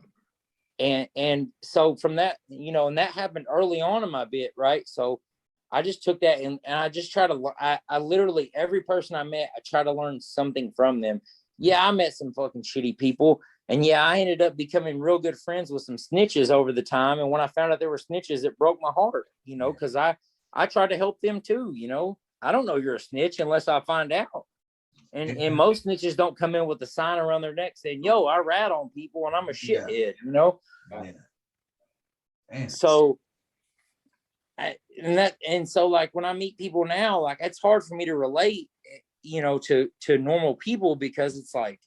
And so from that, you know, and that happened early on in my bit, right? So I just took that and I just try to, I literally, every person I met, I try to learn something from them. Yeah, I met some fucking shitty people. And yeah, I ended up becoming real good friends with some snitches over the time. And when I found out there were snitches, it broke my heart, you know, because I tried to help them too, you know. I don't know you're a snitch unless I find out. And most snitches don't come in with a sign around their neck saying, yo, I rat on people and I'm a shithead, you know? Yeah. So, so like when I meet people now, like it's hard for me to relate, you know, to normal people, because it's like,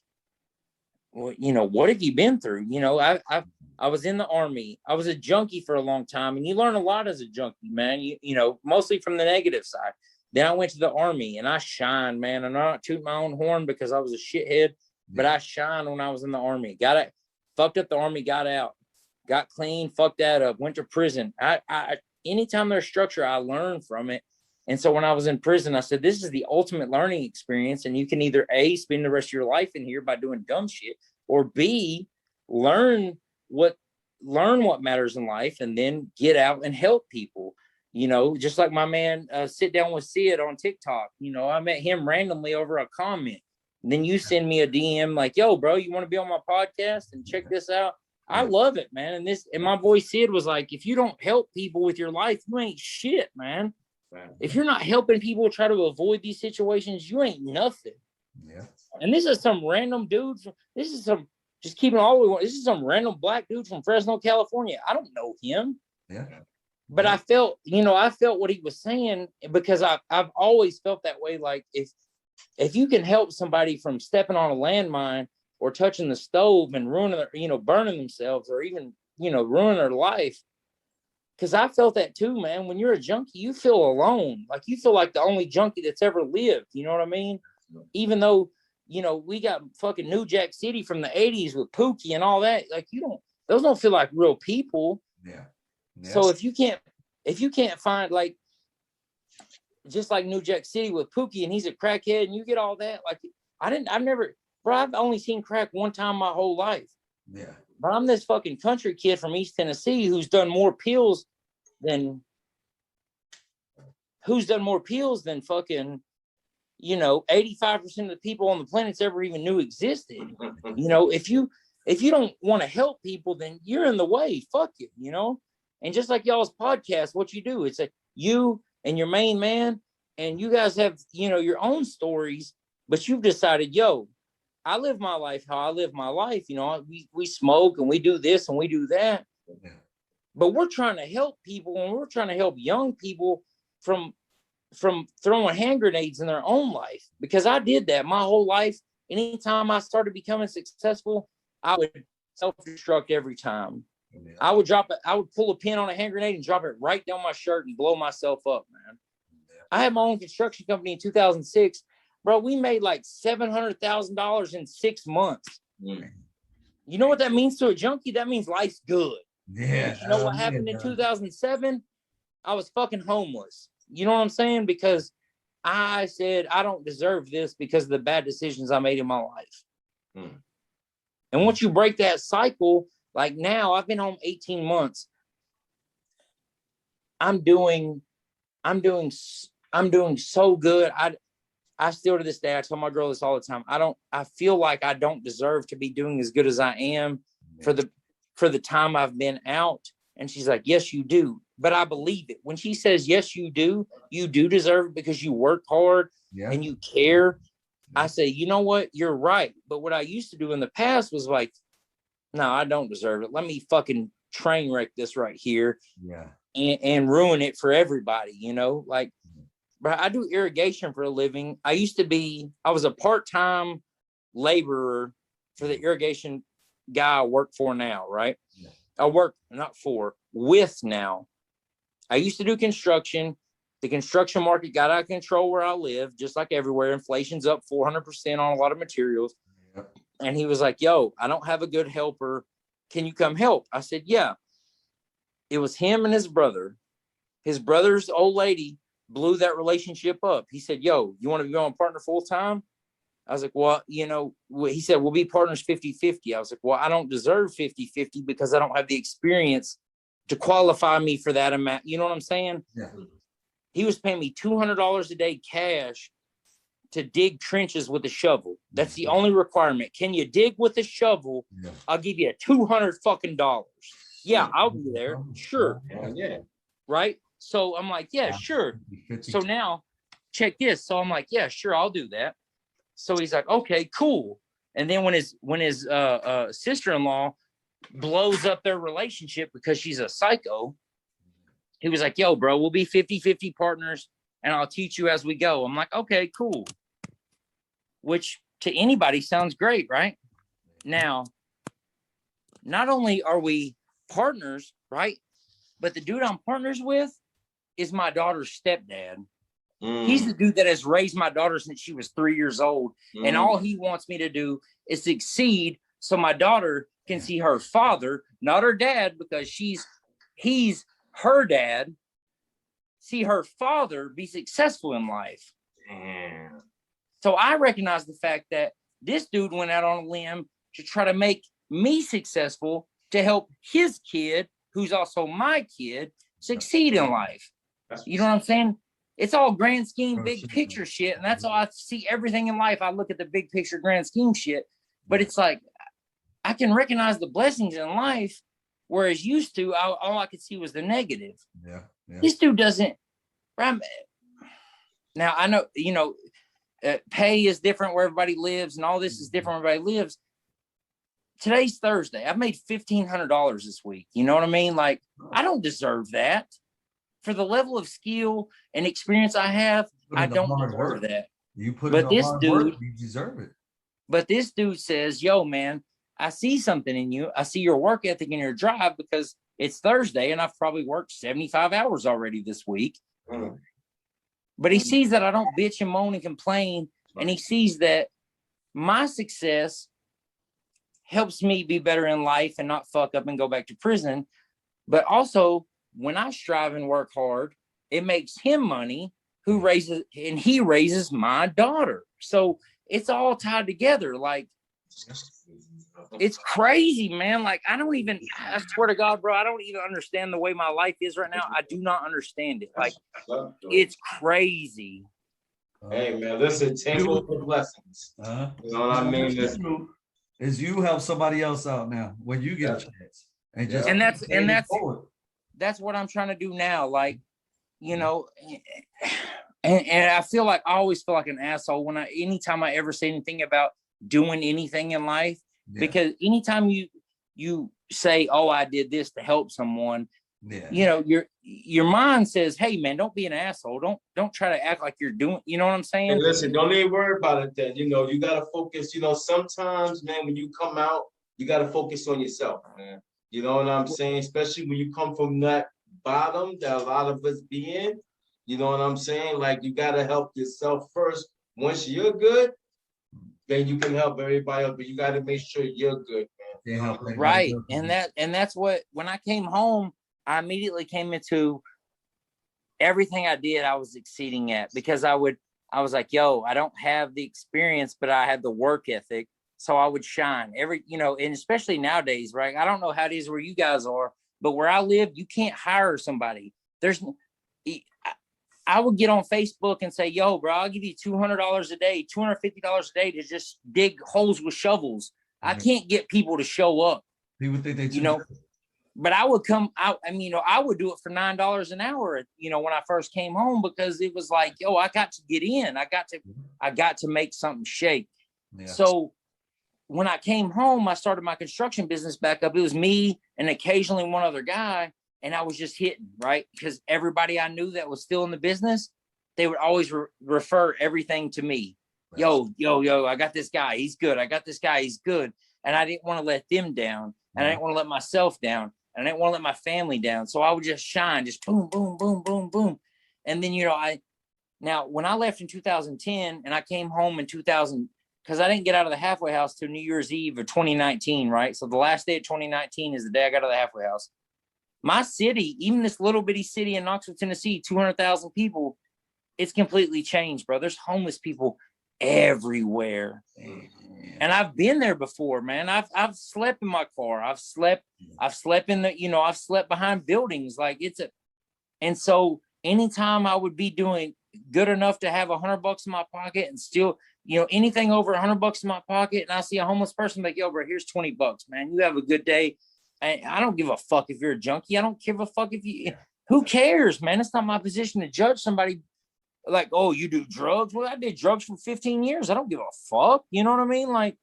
well, you know, what have you been through? You know, I was in the Army. I was a junkie for a long time, and you learn a lot as a junkie, man. You know, mostly from the negative side. Then I went to the Army and I shined, man. And I'm not tooting my own horn because I was a shithead. but I shined when I was in the Army. Got it, fucked up the Army, got out, got clean, fucked that up, went to prison. I anytime there's structure, I learn from it. And so when I was in prison, I said, this is the ultimate learning experience. And you can either A, spend the rest of your life in here by doing dumb shit, or B, learn what matters in life and then get out and help people. You know, just like my man, Sit Down with Sid on TikTok. You know, I met him randomly over a comment. And then you send me a DM like, yo, bro, you want to be on my podcast and check this out? I love it, man. And my boy Sid was like, if you don't help people with your life, you ain't shit, man. If you're not helping people try to avoid these situations, you ain't nothing. Yeah. And this is some random dude. This is some random black dude from Fresno, California. I don't know him. Yeah. But I felt what he was saying, because I've always felt that way. Like if you can help somebody from stepping on a landmine or touching the stove and ruining their, burning themselves, or even, ruining their life. Because I felt that too, man. When you're a junkie, you feel alone. Like you feel like the only junkie that's ever lived. You know what I mean? Even though, we got fucking New Jack City from the 80s with Pookie and all that. Like those don't feel like real people. Yeah. Yes. So if you can't find, like, just like New Jack City with Pookie and he's a crackhead and you get all that, like I've only seen crack one time my whole life. Yeah. But I'm this fucking country kid from East Tennessee who's done more pills than fucking, 85% of the people on the planet's ever even knew existed. If you don't want to help people, then you're in the way. Fuck it, And just like y'all's podcast, what you do, it's you and your main man, and you guys have, your own stories, but you've decided, yo, I live my life how I live my life. We smoke and we do this and we do that. Yeah. But we're trying to help people, and we're trying to help young people from throwing hand grenades in their own life. Because I did that my whole life. Anytime I started becoming successful, I would self-destruct every time. Yeah. I would pull a pin on a hand grenade and drop it right down my shirt and blow myself up, man. Yeah. I had my own construction company in 2006. Bro, we made like $700,000 in 6 months. Mm. You know what that means to a junkie? That means life's good. Yeah. You know what happened in 2007? I was fucking homeless. You know what I'm saying? Because I said, I don't deserve this because of the bad decisions I made in my life. Mm. And once you break that cycle, like now, I've been home 18 months. I'm doing so good. I still to this day, I tell my girl this all the time. I feel like I don't deserve to be doing as good as I am for the time I've been out. And she's like, yes, you do. But I believe it. When she says, yes, you do deserve it because you work hard and you care. Yeah. I say, you know what? You're right. But what I used to do in the past was like, no, I don't deserve it. Let me fucking train wreck this right here. Yeah. And ruin it for everybody, like. But I do irrigation for a living. I was a part-time laborer for the irrigation guy I work for now, right? Yeah. I work with now. I used to do construction. The construction market got out of control where I live, just like everywhere. Inflation's up 400% on a lot of materials. Yeah. And he was like, yo, I don't have a good helper. Can you come help? I said, yeah. It was him and his brother. His brother's old lady blew that relationship up. He said, yo, you want to be my partner full time? I was like, well, he said, we'll be partners 50-50. I was like, well, I don't deserve 50-50 because I don't have the experience to qualify me for that amount. You know what I'm saying? Yeah. He was paying me $200 a day cash to dig trenches with a shovel. That's the only requirement. Can you dig with a shovel? Yeah. I'll give you $200 fucking dollars. Yeah, I'll be there. Sure. Yeah. Right? So I'm like, yeah, sure. So now check this. So I'm like, yeah, sure, I'll do that. So he's like, okay, cool. And then when his sister-in-law blows up their relationship because she's a psycho, he was like, yo, bro, we'll be 50-50 partners and I'll teach you as we go. I'm like, okay, cool. Which to anybody sounds great, right? Now, not only are we partners, right? But the dude I'm partners with is my daughter's stepdad. He's the dude that has raised my daughter since she was 3 years old. And all he wants me to do is succeed so my daughter can see her father, not her dad, because he's her dad, see her father be successful in life. Damn. So I recognize the fact that this dude went out on a limb to try to make me successful to help his kid, who's also my kid, succeed in life. You know what I'm saying? It's all grand scheme, big picture shit. And that's all I see everything in life. I look at the big picture, grand scheme shit. But it's like, I can recognize the blessings in life, whereas used to, all I could see was the negative. Yeah. This dude doesn't. Now, I know, pay is different where everybody lives, and all this is different where everybody lives. Today's Thursday. I've made $1,500 this week. You know what I mean? Like, I don't deserve that. For the level of skill and experience I have, I don't deserve that. You put in the hard work, you deserve it. But this dude says, yo, man, I see something in you. I see your work ethic and your drive because it's Thursday and I've probably worked 75 hours already this week. But he sees that I don't bitch and moan and complain. And he sees that my success helps me be better in life and not fuck up and go back to prison. But also, when I strive and work hard, it makes him money he raises my daughter. So it's all tied together. Like, it's crazy, man. Like, I swear to God, bro, I don't even understand the way my life is right now. I do not understand it. Like, it's crazy. Hey, man, listen, take all the blessings. You know what I mean? Is you help somebody else out now when you get a chance. And that's what I'm trying to do now. Like, and I feel like I always feel like an asshole anytime I ever say anything about doing anything in life, because anytime you say, oh, I did this to help someone, your mind says, hey man, don't be an asshole. Don't try to act like you're doing, you know what I'm saying? Hey, listen, don't even worry about it then. You gotta focus, sometimes, man, when you come out, you gotta focus on yourself, man. You know what I'm saying? Especially when you come from that bottom that a lot of us be in. You know what I'm saying? Like, you got to help yourself first. Once you're good, then you can help everybody else. But you got to make sure you're good, man. Right. And that's what, when I came home, I immediately came into everything I did, I was exceeding at, because I was like, yo, I don't have the experience, but I have the work ethic. So I would shine and especially nowadays, right? I don't know how it is where you guys are, but where I live, you can't hire somebody. I would get on Facebook and say, yo, bro, I'll give you $200 a day, $250 a day to just dig holes with shovels. I can't get people to show up. People think they, but I would come out. I mean, I would do it for $9 an hour, when I first came home, because it was like, yo, I got to get in. I got to make something shake. Yeah. So when I came home, I started my construction business back up. It was me and occasionally one other guy, and I was just hitting, right? Because everybody I knew that was still in the business, they would always refer everything to me. Yo, I got this guy. He's good. I got this guy. He's good. And I didn't want to let them down. And I didn't want to let myself down. And I didn't want to let my family down. So I would just shine, just boom, boom, boom, boom, boom. And then, now when I left in 2010 and I came home in 2000, because I didn't get out of the halfway house till New Year's Eve of 2019, right? So the last day of 2019 is the day I got out of the halfway house. My city, even this little bitty city in Knoxville, Tennessee, 200,000 people, it's completely changed, bro. There's homeless people everywhere. And I've been there before, man. I've slept in my car. I've slept in I've slept behind buildings. Like and so anytime I would be doing good enough to have $100 in my pocket and still, anything over $100 in my pocket, and I see a homeless person, like, yo, bro, here's $20, man. You have a good day. I don't give a fuck if you're a junkie. I don't give a fuck who cares, man? It's not my position to judge somebody like, oh, you do drugs? Well, I did drugs for 15 years. I don't give a fuck. You know what I mean? Like,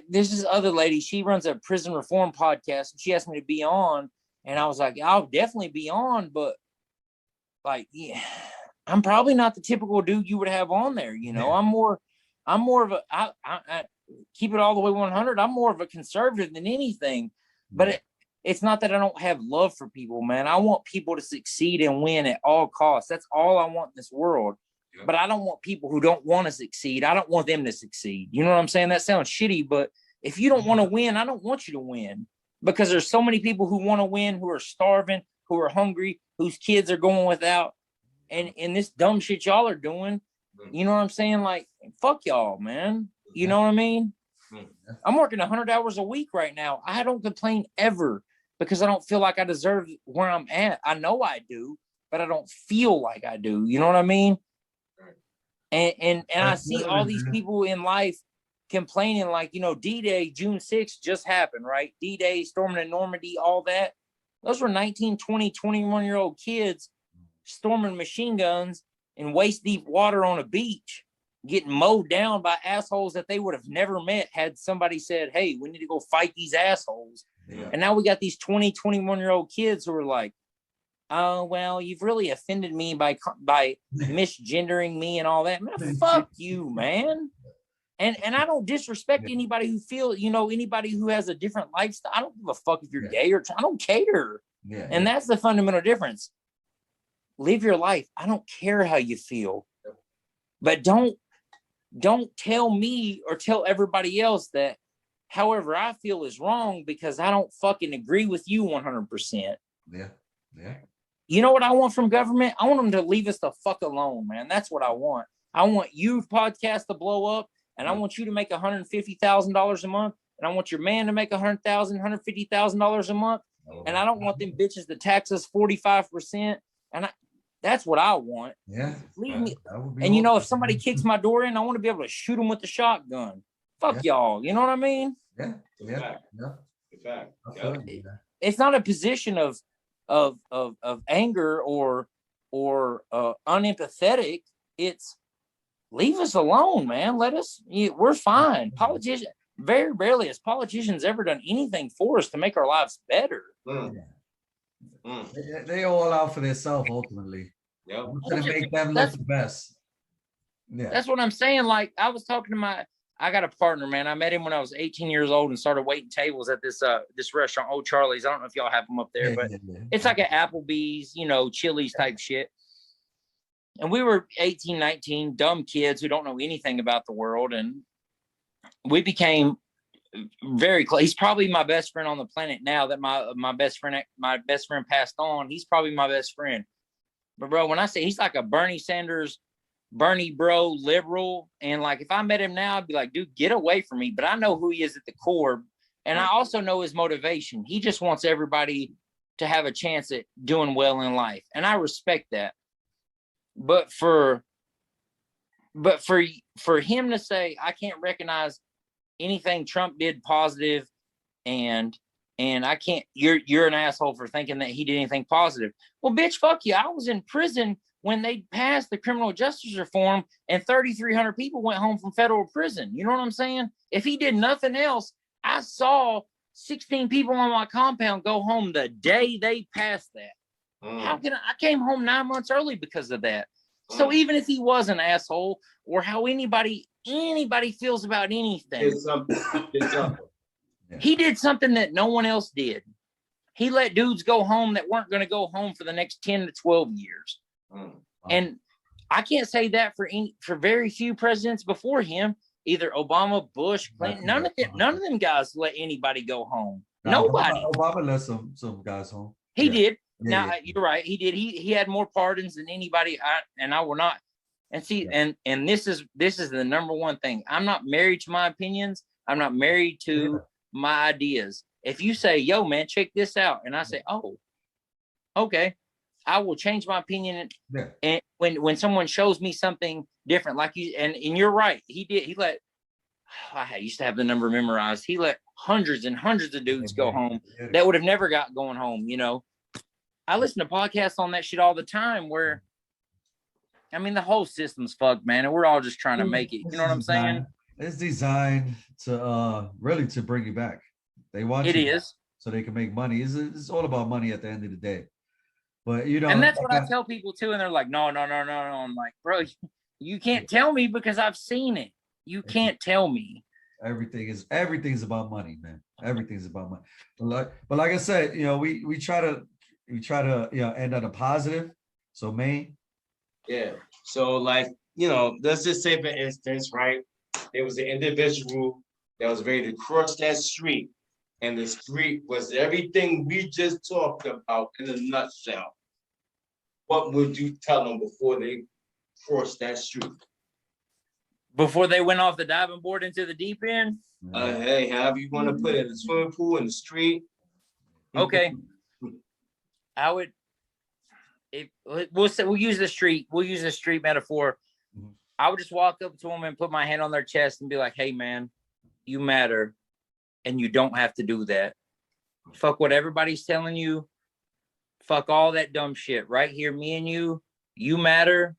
there's this other lady, she runs a prison reform podcast, and she asked me to be on, and I was like, I'll definitely be on, but like, I'm probably not the typical dude you would have on there. I'm more of a, I keep it all the way 100. I'm more of a conservative than anything, but it's not that I don't have love for people, man. I want people to succeed and win at all costs. That's all I want in this world. Yeah. But I don't want people who don't want to succeed. I don't want them to succeed. You know what I'm saying? That sounds shitty, but if you don't want to win, I don't want you to win, because there's so many people who want to win, who are starving, who are hungry, whose kids are going without, and this dumb shit y'all are doing. You know what I'm saying? Like, fuck y'all, man. You know what I mean? I'm working 100 hours a week right now. I don't complain ever, because I don't feel like I deserve where I'm at. I know I do, but I don't feel like I do. You know what I mean? And I see all these people in life complaining, like, you know, D-Day, June 6th just happened, right? D-Day, storming in Normandy, all that. Those were 19, 20, 21-year-old kids storming machine guns in waist-deep water on a beach, getting mowed down by assholes that they would have never met had somebody said, hey, we need to go fight these assholes. Yeah. And now we got these 20, 21-year-old kids who are like, oh, well, you've really offended me by misgendering me and all that. Man, fuck you, man. And I don't disrespect anybody who feels, you know, anybody who has a different lifestyle. I don't give a fuck if you're gay or I don't care. Yeah, and that's the fundamental difference. Live your life. I don't care how you feel. But don't tell me or tell everybody else that however I feel is wrong, because I don't fucking agree with you 100%. Yeah. Yeah. You know what I want from government? I want them to leave us the fuck alone, man. That's what I want. I want you podcast to blow up, and I want you to make $150,000 a month, and I want your man to make $100,000, $150,000 a month, and I don't want them bitches to tax us 45%. And that's what I want. Yeah. Leave me. And you know, if somebody kicks my door in, I want to be able to shoot them with the shotgun. Fuck y'all. You know what I mean? Yeah. Yeah. Yeah. It's not a position of anger or unempathetic. It's leave us alone, man. Let us. We're fine. Politicians, very rarely has politicians ever done anything for us to make our lives better. They all out for themselves ultimately. Yeah, to make them look the best. Yeah, that's what I'm saying. Like, I was talking to I got a partner, man. I met him when I was 18 years old and started waiting tables at this restaurant, Old Charlie's. I don't know if y'all have them up there, but it's like an Applebee's, you know, Chili's type shit. And we were 18, 19, dumb kids who don't know anything about the world, and we became very close. He's probably my best friend on the planet now that my best friend passed on. He's probably my best friend. But bro, when I say he's like a Bernie Sanders, Bernie bro liberal, and like if I met him now, I'd be like, dude, get away from me. But I know who he is at the core, and I also know his motivation. He just wants everybody to have a chance at doing well in life, and I respect that. But for him to say I can't recognize anything Trump did positive, and I can't, you're an asshole for thinking that he did anything positive. Well, bitch, fuck you. I was in prison when they passed the criminal justice reform and 3,300 people went home from federal prison. You know what I'm saying? If he did nothing else, I saw 16 people on my compound go home the day they passed that. How can I came home 9 months early because of that. So even if he was an asshole, or how anybody feels about anything, he did something that no one else did. He let dudes go home that weren't going to go home for the next 10 to 12 years. And I can't say that for very few presidents before him, either Obama, Bush, Clinton. None of them guys let anybody go home. Nobody. Obama let some guys home. He did. Now you're right. He did. He had more pardons than anybody. I will not. And see, and this is the number one thing. I'm not married to my opinions. I'm not married to my ideas. If you say, yo, man, check this out, and I say, oh, okay, I will change my opinion. And when someone shows me something different, like you, and you're right, he let, I used to have the number memorized. He let hundreds and hundreds of dudes go home that would have never got going home. You know, I listen to podcasts on that shit all the time where, I mean, the whole system's fucked, man, and we're all just trying to make it. You know what I'm saying? It's designed to really to bring you back. They want it is so they can make money. It's all about money at the end of the day. But you know, and that's what I tell people too, and they're like, no. I'm like, bro, you can't tell me because I've seen it. You can't tell me. everything's about money, man. Everything's about money. But like I said, we try to end on a positive. So Maine. Yeah. So like, let's just say for instance, right? There was an individual that was ready to cross that street, and the street was everything we just talked about in a nutshell. What would you tell them before they crossed that street? Before they went off the diving board into the deep end? Hey, however you want to put it, in the swimming pool, in the street. Okay. I would, we'll use the street metaphor. I would just walk up to them and put my hand on their chest and be like, hey man, you matter and you don't have to do that. Fuck what everybody's telling you. Fuck all that dumb shit. Right here, me and you matter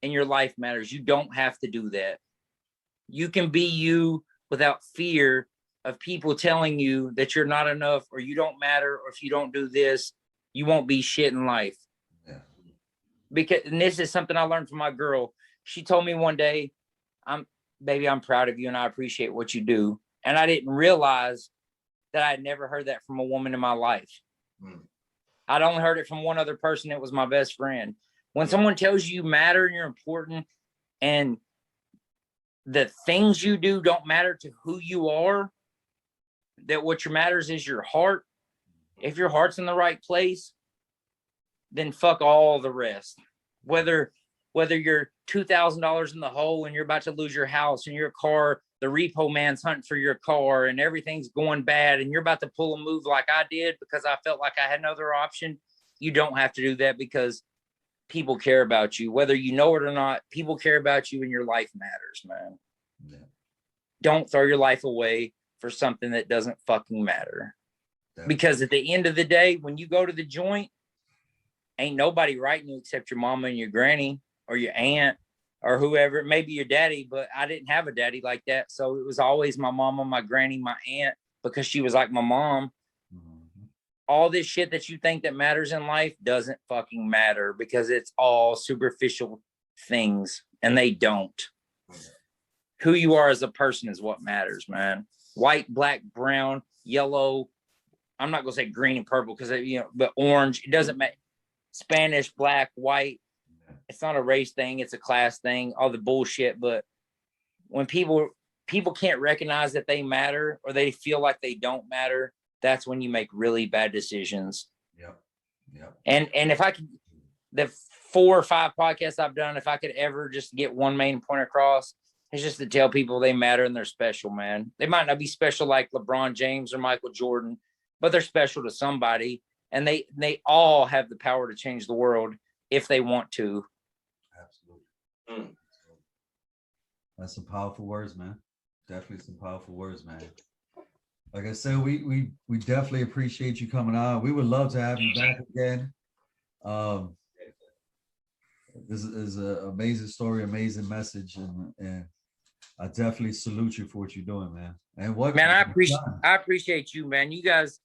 and your life matters. You don't have to do that. You can be you without fear of people telling you that you're not enough or you don't matter, or if you don't do this, you won't be shit in life. Yeah. Because, and this is something I learned from my girl. She told me one day, baby, I'm proud of you and I appreciate what you do. And I didn't realize that I had never heard that from a woman in my life. I'd only heard it from one other person. It was my best friend. When someone tells you matter and you're important and the things you do don't matter to who you are, that what matters is your heart. If your heart's in the right place, then fuck all the rest. Whether you're $2,000 in the hole and you're about to lose your house and your car, the repo man's hunting for your car and everything's going bad and you're about to pull a move like I did because I felt like I had another option, you don't have to do that because people care about you. Whether you know it or not, people care about you and your life matters, man. Yeah. Don't throw your life away for something that doesn't fucking matter. Definitely. Because at the end of the day, when you go to the joint, ain't nobody writing you except your mama and your granny or your aunt or whoever, maybe your daddy, but I didn't have a daddy like that. So it was always my mama, my granny, my aunt, because she was like my mom. Mm-hmm. All this shit that you think that matters in life doesn't fucking matter because it's all superficial things and they don't. Who you are as a person is what matters, man. White, black, brown, yellow. I'm not going to say green and purple because, but orange, it doesn't matter. Spanish, black, white. It's not a race thing. It's a class thing, all the bullshit. But when people can't recognize that they matter or they feel like they don't matter, that's when you make really bad decisions. Yeah. And if I could, the 4 or 5 podcasts I've done, if I could ever just get one main point across, it's just to tell people they matter and they're special, man. They might not be special like LeBron James or Michael Jordan, but they're special to somebody. And they all have the power to change the world if they want to. Absolutely. That's some powerful words, man. Definitely some powerful words, man. Like I said, we definitely appreciate you coming on. We would love to have you back again. This is an amazing story, amazing message, and I definitely salute you for what you're doing, man. And I appreciate you, man. You guys,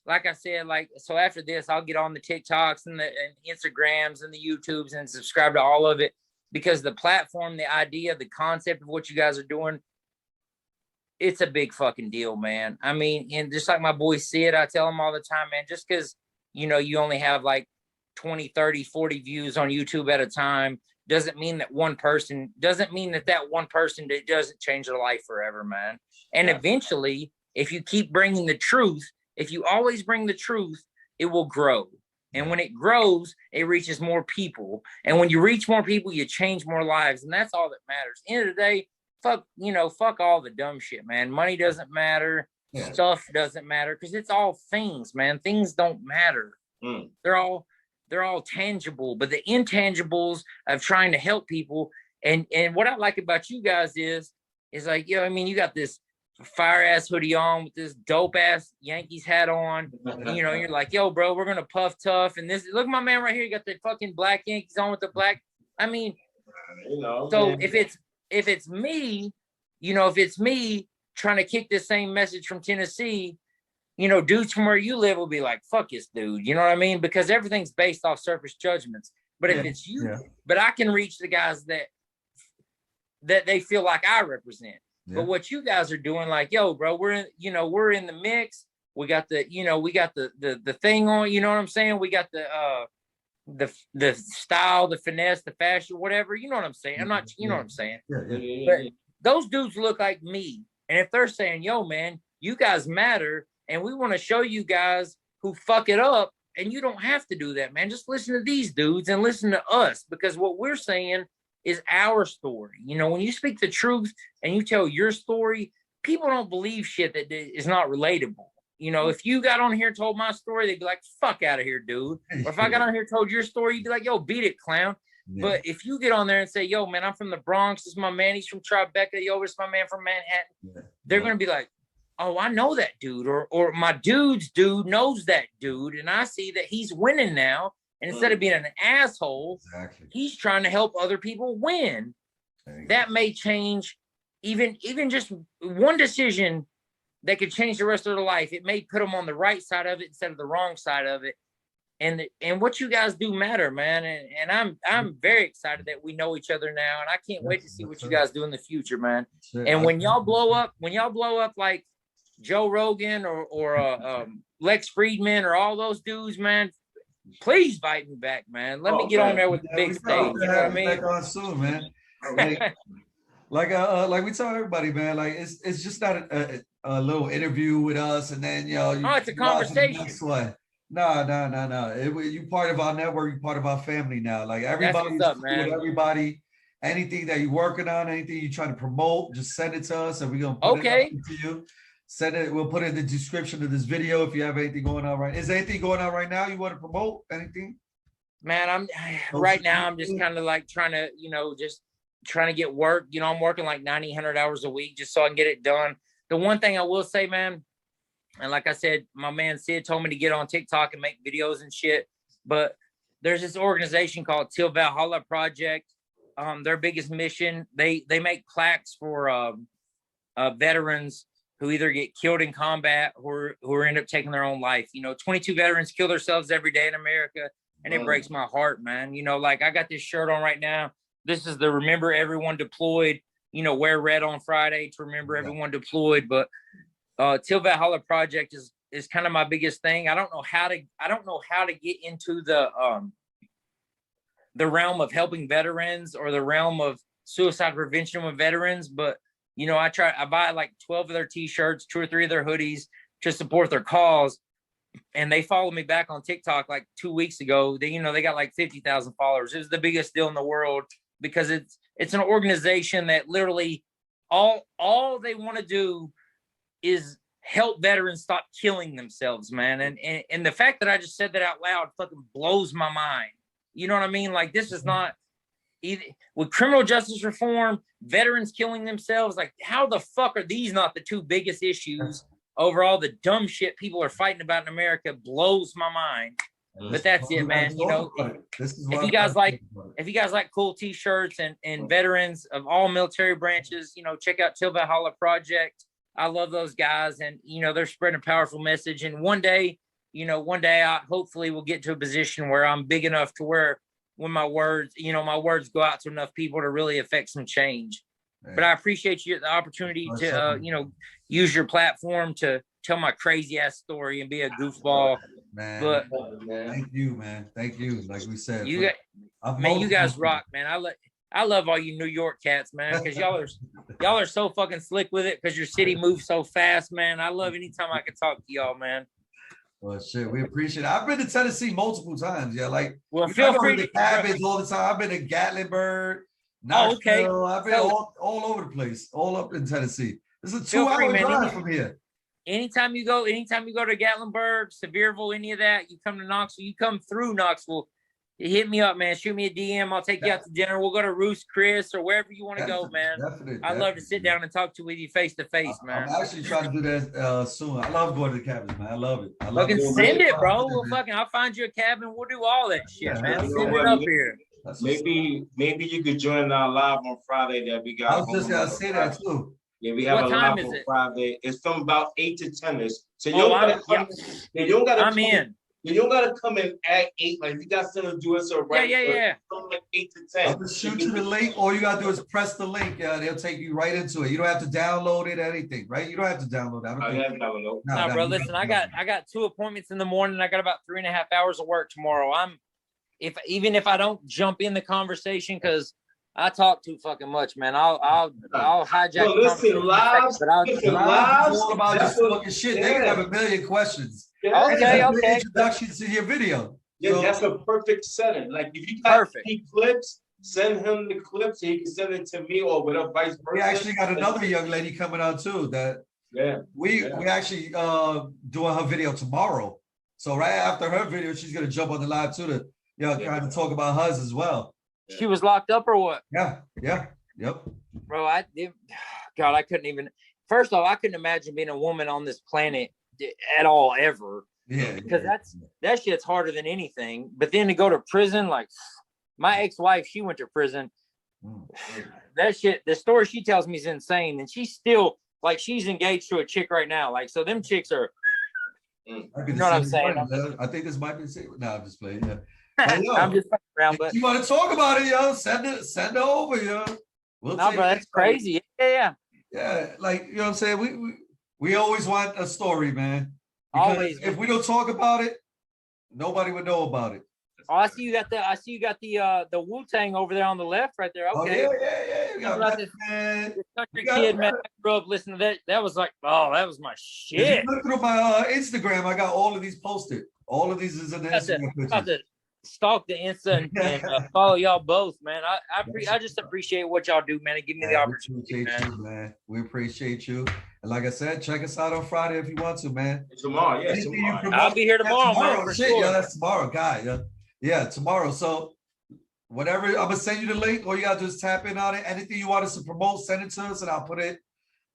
like I said, so after this, I'll get on the TikToks and the Instagrams and the YouTubes and subscribe to all of it because the platform, the idea, the concept of what you guys are doing, it's a big fucking deal, man. I mean, and just like my boy Sid, I tell him all the time, man, just because, you only have like 20, 30, 40 views on YouTube at a time doesn't mean that one person that doesn't change their life forever, man. And eventually, if you keep bringing the truth, if you always bring the truth, it will grow. And when it grows, it reaches more people. And when you reach more people, you change more lives. And that's all that matters. End of the day, fuck all the dumb shit, man. Money doesn't matter. Yeah. Stuff doesn't matter because it's all things, man. Things don't matter. They're all tangible, but the intangibles of trying to help people. And what I like about you guys is like, you got this fire ass hoodie on with this dope ass Yankees hat on. And, you're like, yo, bro, we're gonna puff tough. And this, look at my man right here. You got the fucking black Yankees on with the black. I mean, so if it's me, if it's me trying to kick this same message from Tennessee, dudes from where you live will be like, fuck this dude. You know what I mean? Because everything's based off surface judgments. But if it's you, but I can reach the guys that they feel like I represent. But what you guys are doing, like, yo, bro, we're in the mix. We got the thing on, you know what I'm saying? We got the style, the finesse, the fashion, whatever, you know what I'm saying? I'm not, you know what I'm saying? But those dudes look like me. And if they're saying, yo, man, you guys matter, and we want to show you guys who fuck it up, and you don't have to do that, man. Just listen to these dudes and listen to us, because what we're saying is our story. You know, when you speak the truth and you tell your story, people don't believe shit that is not relatable. You know, if you got on here and told my story, they'd be like, fuck out of here, dude. Or if I got on here and told your story, you'd be like, yo, beat it, clown. Yeah. But if you get on there and say, yo, man, I'm from the Bronx. This is my man. He's from Tribeca. Yo, this is my man from Manhattan. They're going to be like, oh, I know that dude. Or my dude's dude knows that dude. And I see that he's winning now. And instead of being an asshole, he's trying to help other people win. That may change even just one decision that could change the rest of their life. It may put them on the right side of it instead of the wrong side of it. And what you guys do matter, man. And I'm very excited that we know each other now. And I can't wait to see what you guys do in the future, man. And when y'all blow up like Joe Rogan or Lex Friedman or all those dudes, man, please invite me back, man. Let me get on there with the big stage. You know what I mean? Back on soon, man. Like we tell everybody, man. Like it's just not a little interview with us, and then it's a conversation. No. You part of our network. You part of our family now. Like everybody's cool with everybody. Anything that you're working on, anything you're trying to promote, just send it to us, and we're gonna put it up to you. Send it. We'll put it in the description of this video if you have anything going on right. Is there anything going on right now you want to promote? Anything? Man, I'm just kind of like trying to get work. You know, I'm working like 90, 100 hours a week just so I can get it done. The one thing I will say, man, and like I said, my man Sid told me to get on TikTok and make videos and shit. But there's this organization called Till Valhalla Project. Their biggest mission, they make plaques for veterans who either get killed in combat or who end up taking their own life. You know, 22 veterans kill themselves every day in America, and it breaks my heart, man. You know, like I got this shirt on right now. This is the Remember Everyone Deployed, you know, wear red on Friday to remember everyone deployed. But Till Valhalla Project is kind of my biggest thing. I don't know how to get into the realm of helping veterans or the realm of suicide prevention with veterans, but you know, I buy like 12 of their t-shirts, 2 or 3 of their hoodies to support their cause. And they followed me back on TikTok like 2 weeks ago. They got like 50,000 followers. It was the biggest deal in the world because it's an organization that literally all they want to do is help veterans stop killing themselves, man. And the fact that I just said that out loud fucking blows my mind. You know what I mean? Like, this is not either with criminal justice reform, veterans killing themselves. Like, how the fuck are these not the 2 biggest issues over all the dumb shit people are fighting about in America? Blows my mind. But that's it, man. You know, if you guys like cool t-shirts and veterans of all military branches, you know, check out Till Valhalla Project. I love those guys, and you know, they're spreading a powerful message. And one day I hopefully will get to a position where I'm big enough to where when my words go out to enough people to really affect some change. Man. But I appreciate the opportunity to, use your platform to tell my crazy ass story and be a goofball. Man, but thank you, man. Thank you. Like we said, you guys rock, man. I love all you New York cats, man, because y'all are so fucking slick with it because your city moves so fast, man. I love anytime I can talk to y'all, man. Well, shit, we appreciate it. I've been to Tennessee multiple times. Yeah, like, well, feel free to cabins all the time. I've been to Gatlinburg, Knoxville. I've been all over the place, all up in Tennessee. This is a 2-hour drive from here. Anytime you go to Gatlinburg, Sevierville, any of that, you come to Knoxville, you come through Knoxville, hit me up, man. Shoot me a DM. I'll take you out to dinner. We'll go to Roost Chris or wherever you want to go, man. I'd love to sit down and talk with you face to face, man. I'm actually trying to do that soon. I love going to the cabins, man. I love it. Send it, bro. I'll find you a cabin. We'll do all that shit, man. Send it up here. Maybe you could join our live on Friday that we got. I was just gonna say that too. Yeah, we have a live on Friday. It's from about 8 to 10. So you don't gotta. I'm in. You don't gotta come in at 8. Like, if you got something to do, it's all right. Yeah. Come like 8 to 10. I'll just shoot you the link. All you gotta do is press the link. They'll take you right into it. You don't have to download it, anything, right? You don't have to download it. I have no, no. No, bro. Listen, I got 2 appointments in the morning. I got about 3.5 hours of work tomorrow. Even if I don't jump in the conversation, because I talk too fucking much, man. I'll hijack. No, listen, live. All about just fucking shit. Yeah. They can have a million questions. Yeah. Okay. Introductions to your video. Yeah, So, that's a perfect setting. Like, if you got any clips, send him the clips. He can send it to me or whatever, vice versa. we actually got another young lady coming on too. That we actually doing her video tomorrow. So right after her video, she's gonna jump on the live too to kind of talk about hers as well. She was locked up or what? Yeah. Yep. Bro, I couldn't even. First off, I couldn't imagine being a woman on this planet at all ever. Yeah. Because that shit's harder than anything. But then to go to prison, like my ex-wife, she went to prison. That shit, the story she tells me is insane. And she's still like, she's engaged to a chick right now. Like, so them chicks are. You know what I'm saying? I think this might be the same. No, I'm just playing. Yeah. I'm just fucking around, but if you want to talk about it, send it over, We'll no, bro, that's crazy. Yeah. Yeah, like you know what I'm saying. We always want a story, man. Because Always. if we don't talk about it, nobody would know about it. Oh, I see you got the Wu-Tang over there on the left, right there. Okay. Oh, yeah. You got this man. country kid, man. I grew up listening to that. That was like, oh, that was my shit. If you look through my Instagram, I got all of these posted. All of these is in the Instagram pictures. Stalk the Insta and follow y'all both, man. I just appreciate what y'all do, man, and give me the opportunity, man. We appreciate you. And like I said, check us out on Friday if you want to, man. Tomorrow, I'll be here tomorrow, man. For sure. Yeah, that's tomorrow, guy. Yeah, tomorrow. So whatever, I'm gonna send you the link. All you gotta do is tap in on it. Anything you want us to promote, send it to us, and I'll put it.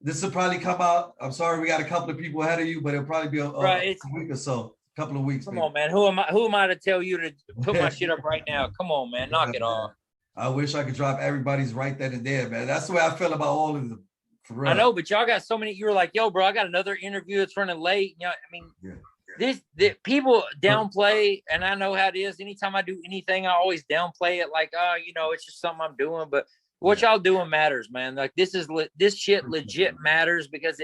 This will probably come out. I'm sorry, we got a couple of people ahead of you, but it'll probably be a week or so. Couple of weeks. Come on, man. Who am I to tell you to put my shit up right now? Come on, man. Knock it off. I wish I could drop everybody's right then and there, man. That's the way I feel about all of them. For real. I know, but y'all got so many. You were like, yo, bro, I got another interview that's running late. You know, I mean, this people downplay, and I know how it is. Anytime I do anything, I always downplay it like, oh, it's just something I'm doing. But what y'all doing matters, man. Like this shit legit matters because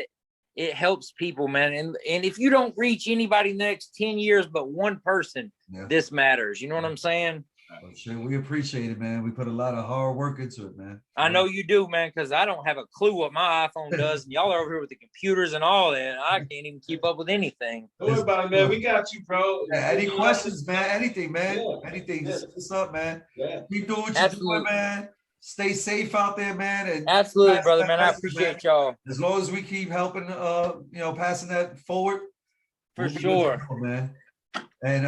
it helps people, man. And if you don't reach anybody next 10 years but one person, this matters. You know what I'm saying? Well, shit, we appreciate it, man. We put a lot of hard work into it, man. I know you do, man, because I don't have a clue what my iPhone does. And y'all are over here with the computers and all that. I can't even keep up with anything. Don't worry about it, man. We got you, bro. Yeah, any questions, man? Anything, man. Anything. Just what's up, man? Keep doing what you're doing, man. Stay safe out there, man. And absolutely, brother, man. I appreciate y'all. As long as we keep helping, passing that forward. For sure, man. And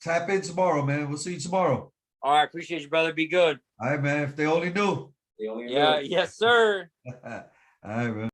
tap in tomorrow, man. We'll see you tomorrow. All right, appreciate you, brother. Be good. All right, man. If they only knew. Yes, sir. All right, man.